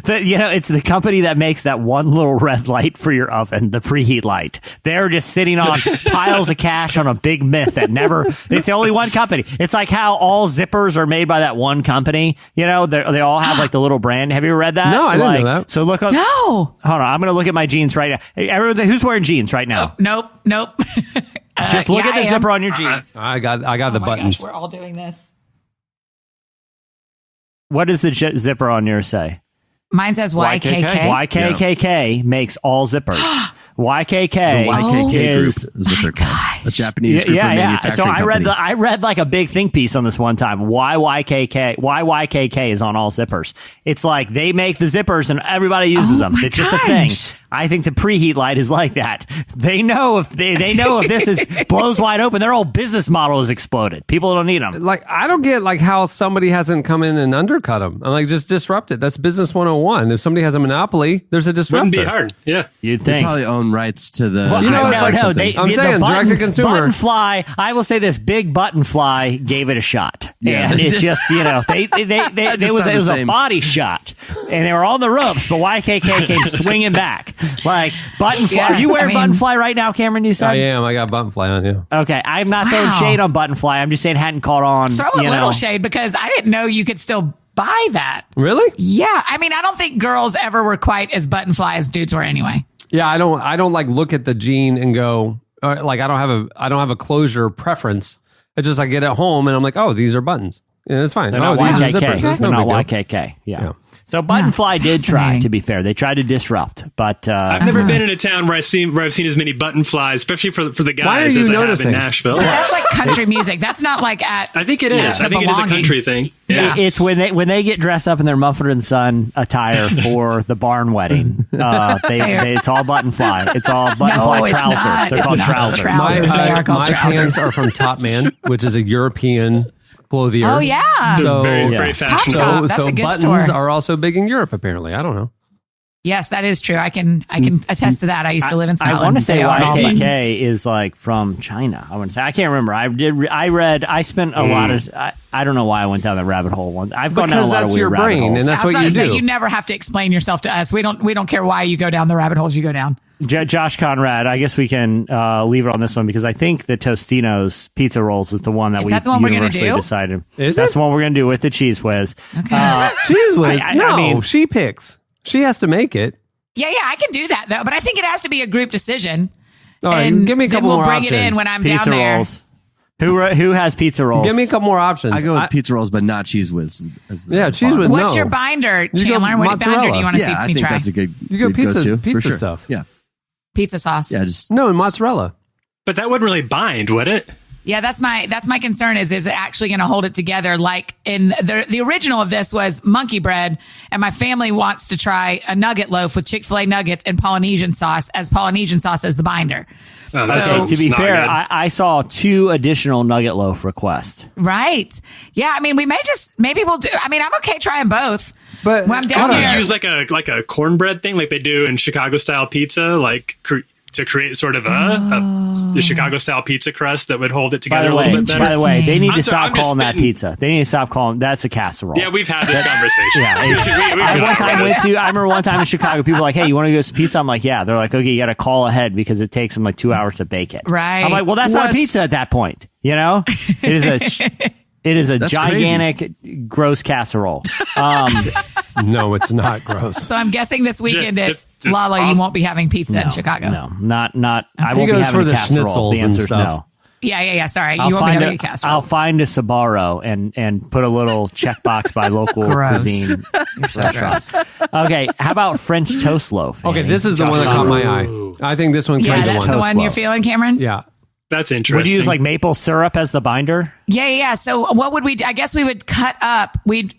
It's the company that makes that one little red light for your oven, the preheat light. They're just sitting on piles of cash on a big myth that never, it's the only one company. It's like how all zippers are made by that one company. You know, they all have like the little brand. Have you ever read that? No, I didn't know that. So look up. No. Hold on. I'm going to look at my jeans right now. Hey, everyone, who's wearing jeans right now? Nope. Just look yeah, at the I am. zipper on your jeans. I got the Oh my buttons. gosh, we're all doing this. What does the zipper on yours say? Mine says YKK. YKK makes all zippers. YKK. The YKK is group is what they're called. A Japanese group of manufacturing So companies. I read like a big think piece on this one time. Why YKK is on all zippers. It's like they make the zippers and everybody uses them. It's just a thing. I think the preheat light is like that. They know if if this is blows wide open, their whole business model is exploded. People don't need them. Like, I don't get like how somebody hasn't come in and undercut them. I'm like, just disrupt it. That's business 101. If somebody has a monopoly, there's a disruptor. Wouldn't be hard. Yeah. You'd They think. probably own rights to the. Well, you know, it's like something. I'm saying direct to consumer. Buttonfly, I will say this: Big Buttonfly gave it a shot, Yeah. and it just it was a body shot, and they were on the ropes, but YKK came swinging back like Buttonfly. Yeah, Are you wearing I mean- Buttonfly right now, Cameron? You said I am. I got Buttonfly on you. Okay, I'm not throwing Wow. shade on Buttonfly. I'm just saying it hadn't caught on. Throw a little shade because I didn't know you could still buy that. Really? Yeah. I mean, I don't think girls ever were quite as button fly as dudes were anyway. Yeah, I don't like look at the jean and go like I don't have a closure preference. It's just I get at home and I'm like, oh, these are buttons. Yeah, it's fine. They're Oh, not these are YKK. zippers. That's They're no not big deal. YKK. Yeah. Yeah. So Buttonfly did try. fascinating. To be fair, they tried to disrupt, but I've never been in a town where I've seen as many button flies, especially for the guys you as I have noticing? in Nashville. That's like country music. That's not like at. I think it is. the I think it is a belonging. country thing. Yeah. It's when they get dressed up in their Mumford and Son attire for the barn wedding. It's all button fly. It's all button fly it's trousers. not. They're It's called not trousers. trousers. They are called my trousers. pants are from Top Man, which is a European clothier. Oh yeah. So Very, yeah. very Top fashionable. Shop. So, That's so a good buttons store. are also big in Europe, apparently. I don't know. Yes, that is true. I can attest to that. I used to live in Scotland. I want to say They are all button. YKK is like from China. I want to say I can't remember. I spent a lot of. I don't know why I went down that rabbit hole. I've gone down a Because lot that's of weird your rabbit brain, holes. and that's I was what about you to say, do. you never have to explain yourself to us. We don't care why you go down the rabbit holes you go down. Josh Conrad, I guess we can leave it on this one because I think the Tostino's pizza rolls is the one that Is we that the one we're gonna universally do? decided. Is That's it? the one we're going to do with the cheese whiz. Okay. Cheese whiz? No, I mean- she picks. She has to make it. Yeah, I can do that though, but I think it has to be a group decision. All right, And give me a couple then we'll more bring options. it in when I'm Pizza down there. rolls. Who has pizza rolls? Give me a couple more options. I go with pizza rolls, but not cheese whiz. Yeah, cheese whiz. What's No. your binder, You go Chandler? What binder mozzarella. do you want to Yeah, see I me think try? that's a good. You go good pizza- go-to, pizza for sure. stuff. Yeah, Pizza sauce. yeah. Just No, mozzarella. But that wouldn't really bind, would it? Yeah, that's my concern is it actually going to hold it together? Like in the original of this was monkey bread, and my family wants to try a nugget loaf with Chick-fil-A nuggets and Polynesian sauce as the binder. Oh, that Okay, sounds to be not fair, good. I saw 2 additional nugget loaf requests. Right. Yeah. I mean, maybe we'll do, I mean, I'm okay trying both. But when I'm down Can there. you use like a cornbread thing like they do in Chicago style pizza? Like to create sort of the Chicago style pizza crust that would hold it together a little bit better. By the way, they need to I'm stop just calling that spitting. pizza. They need to stop calling that's a casserole. Yeah, we've had this conversation. I remember one time in Chicago, people were like, "Hey, you want to go to pizza?" I'm like, "Yeah." They're like, "Okay, you got to call ahead because it takes them like 2 hours to bake it." Right. I'm like, "Well, that's not a pizza at that point." You know, it is a That's gigantic, gross casserole. No, it's not gross. So I'm guessing this weekend at It's Lala, awesome. you won't be having pizza in Chicago. No, not. I He won't be goes having for a the casserole. schnitzels The and answer's stuff. no. Yeah. Sorry. I'll You won't be find having a casserole. I'll find a Sbarro and put a little checkbox by local Gross. cuisine restaurants. Okay, how about French toast loaf? Okay, Annie? this is the one that caught my eye. I think this one Yeah, could be that's the the one. one you're feeling, Cameron? Yeah. That's Would interesting. you use like maple syrup as the binder? Yeah. So what would we do? I guess we would cut up. We'd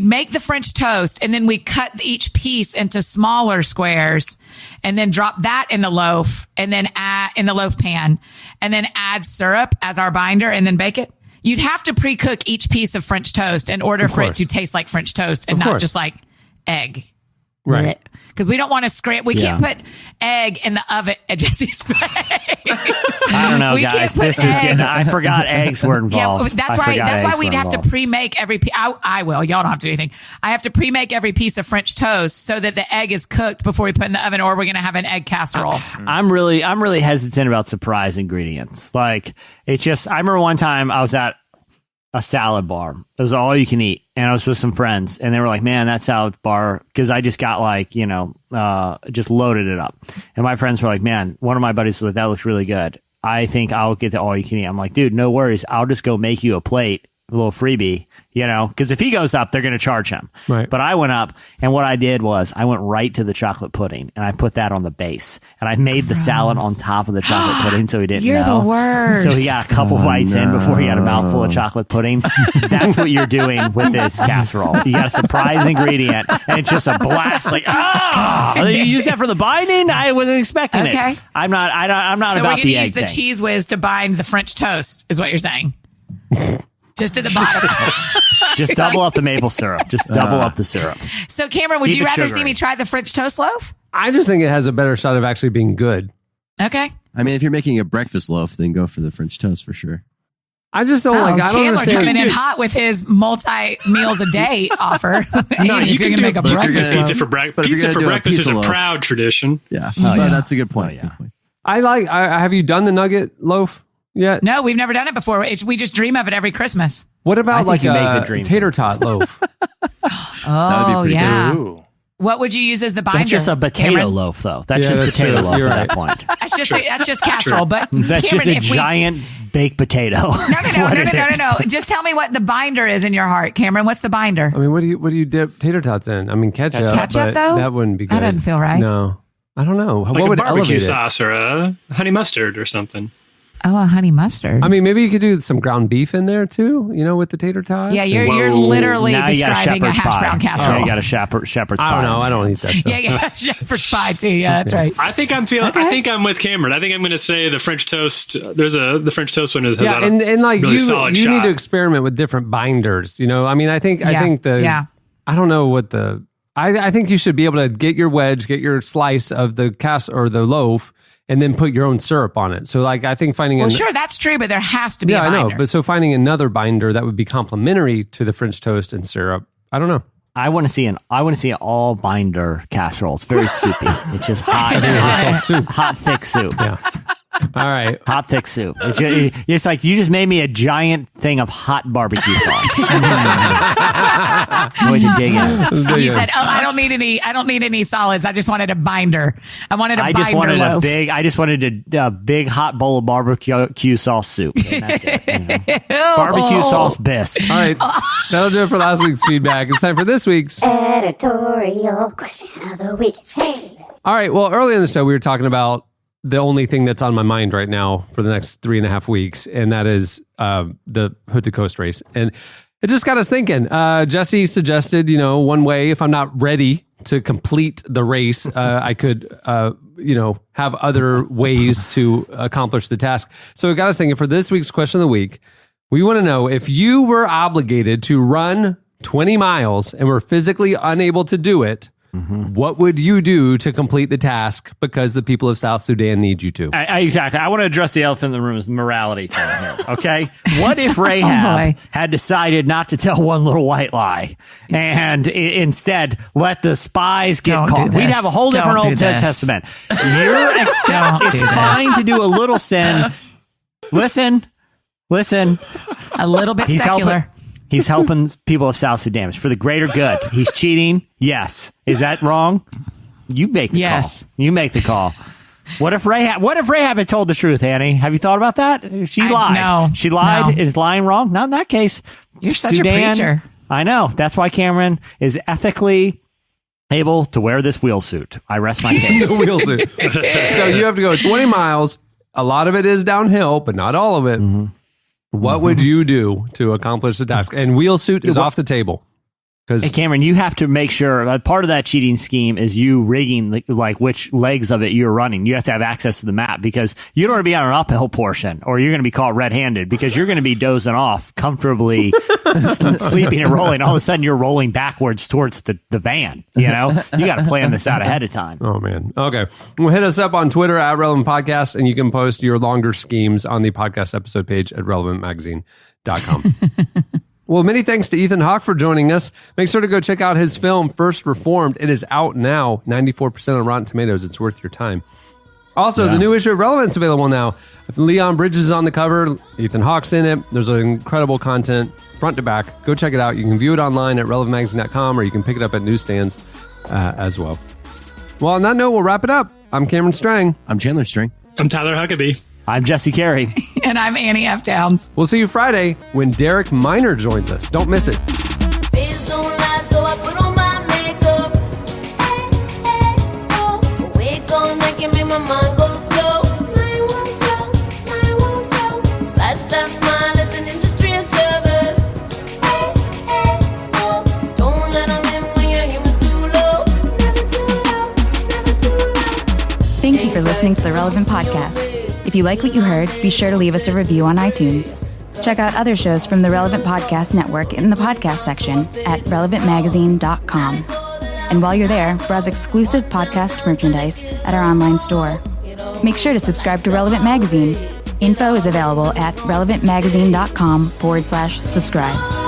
make the French toast and then we cut each piece into smaller squares and then drop that in the loaf and then add in the loaf pan and then add syrup as our binder and then bake it. You'd have to pre-cook each piece of French toast in order for it to taste like French toast and not just like egg. Right. Because we don't want to scrape. We can't put egg in the oven at Jesse's face. I don't know, We can't guys. put This is egg. getting. I forgot eggs were involved. Yeah, that's I why. forgot That's why eggs we'd were have to involved. pre-make every. I will. Y'all don't have to do anything. I have to pre-make every piece of French toast so that the egg is cooked before we put it in the oven, or we're gonna have an egg casserole. I'm really hesitant about surprise ingredients. Like it's just. I remember one time I was at a salad bar. It was all you can eat, and I was with some friends, and they were like, "Man, that salad bar," because I just got like just loaded it up, and my friends were like, "Man," one of my buddies was like, "That looks really good. I think I'll get the all you can eat." I'm like, "Dude, no worries. I'll just go make you a plate, a little freebie." Because if he goes up, they're going to charge him. Right. But I went up, and what I did was I went right to the chocolate pudding, and I put that on the base, and I made the salad on top of the chocolate pudding, so he didn't You're know. the worst. So he got a couple bites in before he got a mouthful of chocolate pudding. That's what you're doing with this casserole. You got a surprise ingredient, and it's just a blast. Like, you use that for the binding? I wasn't expecting Okay. it. I'm not So about we're the gonna egg use the thing. cheese whiz to bind the French toast, is what you're saying. Just at the bottom. Just double up the maple syrup. Just double up the syrup. So Cameron, would Keep you it rather sugary. see me try the French toast loaf? I just think it has a better shot of actually being good. Okay. I mean, if you're making a breakfast loaf, then go for the French toast for sure. I just don't like. I don't Chandler understand. coming in hot with his multi meals a day offer. No, If you you're can gonna do make a but if you're breakfast gonna loaf. pizza for breakfast. But if you're Pizza gonna for do a breakfast is pizza a loaf- proud tradition. Yeah. Oh, yeah. That's a good point. Good point. I have you done the nugget loaf yet? No, we've never done it before. We just dream of it every Christmas. What about think like you make a the dream. tater tot loaf? Oh, pretty yeah. Ooh. What would you use as the binder? That's just a potato Cameron? loaf, though. That's Yeah, just that's potato true. loaf You're at that right. point. That's just casserole. But That's Cameron, just a if we, giant baked potato. No. Just tell me what the binder is in your heart, Cameron. What's the binder? I mean, what do you dip tater tots in? I mean, ketchup. Ketchup, but though? that wouldn't be good. That doesn't feel right. No, I don't know. Like what a would barbecue elevate it? sauce or a honey mustard or something. Oh, a honey mustard. I mean, maybe you could do some ground beef in there too. With the tater tots. Yeah, you're And- literally Now you got a describing a shepherd's hash pie. brown Yeah, casserole. you got a shepherd's pie. I don't know. I don't eat that stuff. Yeah, shepherd's pie too. Yeah, that's right. I think I'm feeling. I think I'm with Cameron. I think I'm going to say the French toast. The French toast one has Yeah, had a and like really you solid need shot. to experiment with different binders. I mean, I think Yeah, I don't know what I think you should be able to get your wedge, get your slice of the or the loaf, and then put your own syrup on it. So like I think finding Well, sure, that's true, but there has to be. yeah, a I binder. know, but so finding another binder that would be complementary to the French toast and syrup. I don't know. I want to see an all binder casserole. It's very soupy. It's just hot. It's called soup. Hot thick soup. Yeah. All right. Hot thick soup. It's like you just made me a giant thing of hot barbecue sauce. Way to dig in. You said, "Oh, I don't need any solids. I just wanted a binder. I wanted a I binder just wanted loaf." I just wanted a big hot bowl of barbecue sauce soup. And that's it. Barbecue sauce bisque. All right. That'll do it for last week's feedback. It's time for this week's editorial question of the week. All right. Well, earlier in the show, we were talking about the only thing that's on my mind right now for the next 3.5 weeks, and that is the Hood to Coast race. And it just got us thinking. Jesse suggested, one way, if I'm not ready to complete the race, I could, have other ways to accomplish the task. So it got us thinking for this week's question of the week, we want to know if you were obligated to run 20 miles and were physically unable to do it, What would you do to complete the task because the people of South Sudan need you to? Exactly. I want to address the elephant in the room as morality thing here. Okay. What if Rahab had decided not to tell one little white lie and instead let the spies get caught? We'd have a whole different Old Testament. It's fine to do a little sin. Listen. A little bit secular. He's helping people of South Sudan. It's for the greater good. He's cheating. Yes. Is that wrong? You make the call. You make the call. What if Rahab had told the truth, Annie? Have you thought about that? She lied. No. She lied. No. Is lying wrong? Not in that case. You're such a preacher. I know. That's why Cameron is ethically able to wear this wheel suit. I rest my case. The wheel suit. So you have to go 20 miles. A lot of it is downhill, but not all of it. What would you do to accomplish the task? And wheel suit is off the table. Hey, Cameron, you have to make sure part of that cheating scheme is you rigging like which legs of it you're running. You have to have access to the map because you don't want to be on an uphill portion or you're going to be caught red-handed because you're going to be dozing off comfortably, sleeping and rolling. All of a sudden, you're rolling backwards towards the van. You know, you got to plan this out ahead of time. Oh, man. Okay. Well, hit us up on Twitter at Relevant Podcast, and you can post your longer schemes on the podcast episode page at relevantmagazine.com. Well, many thanks to Ethan Hawke for joining us. Make sure to go check out his film, First Reformed. It is out now, 94% on Rotten Tomatoes. It's worth your time. Also, the new issue of Relevant's available now. Leon Bridges is on the cover. Ethan Hawke's in it. There's incredible content, front to back. Go check it out. You can view it online at relevantmagazine.com, or you can pick it up at newsstands as well. Well, on that note, we'll wrap it up. I'm Cameron Strang. I'm Chandler Strang. I'm Tyler Huckabee. I'm Jesse Carey. And I'm Annie F. Downs. We'll see you Friday when Derek Minor joins us. Don't miss it. Face don't lie, so I put on my makeup. Wake all night can make my mind go slow. Mine won't slow. Flash that smile as an industry of service. Don't let them in when your humor's too low. Never too low. Thank you for listening to the Relevant Podcast. If you like what you heard, be sure to leave us a review on iTunes. Check out other shows from the Relevant Podcast Network in the podcast section at relevantmagazine.com. And while you're there, browse exclusive podcast merchandise at our online store. Make sure to subscribe to Relevant Magazine. Info is available at relevantmagazine.com/subscribe.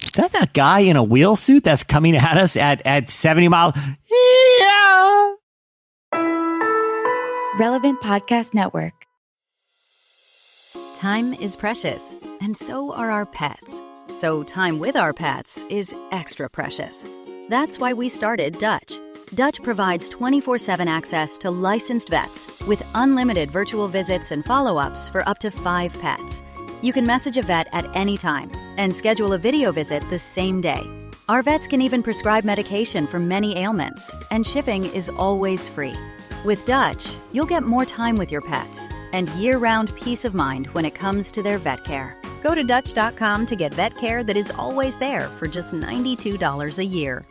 Is that that guy in a wheel suit that's coming at us at 70 miles? Yeah. Relevant Podcast Network. Time is precious, and so are our pets. So time with our pets is extra precious. That's why we started Dutch. Dutch provides 24/7 access to licensed vets with unlimited virtual visits and follow-ups for up to 5 pets. You can message a vet at any time and schedule a video visit the same day. Our vets can even prescribe medication for many ailments, and shipping is always free. With Dutch, you'll get more time with your pets and year-round peace of mind when it comes to their vet care. Go to Dutch.com to get vet care that is always there for just $92 a year.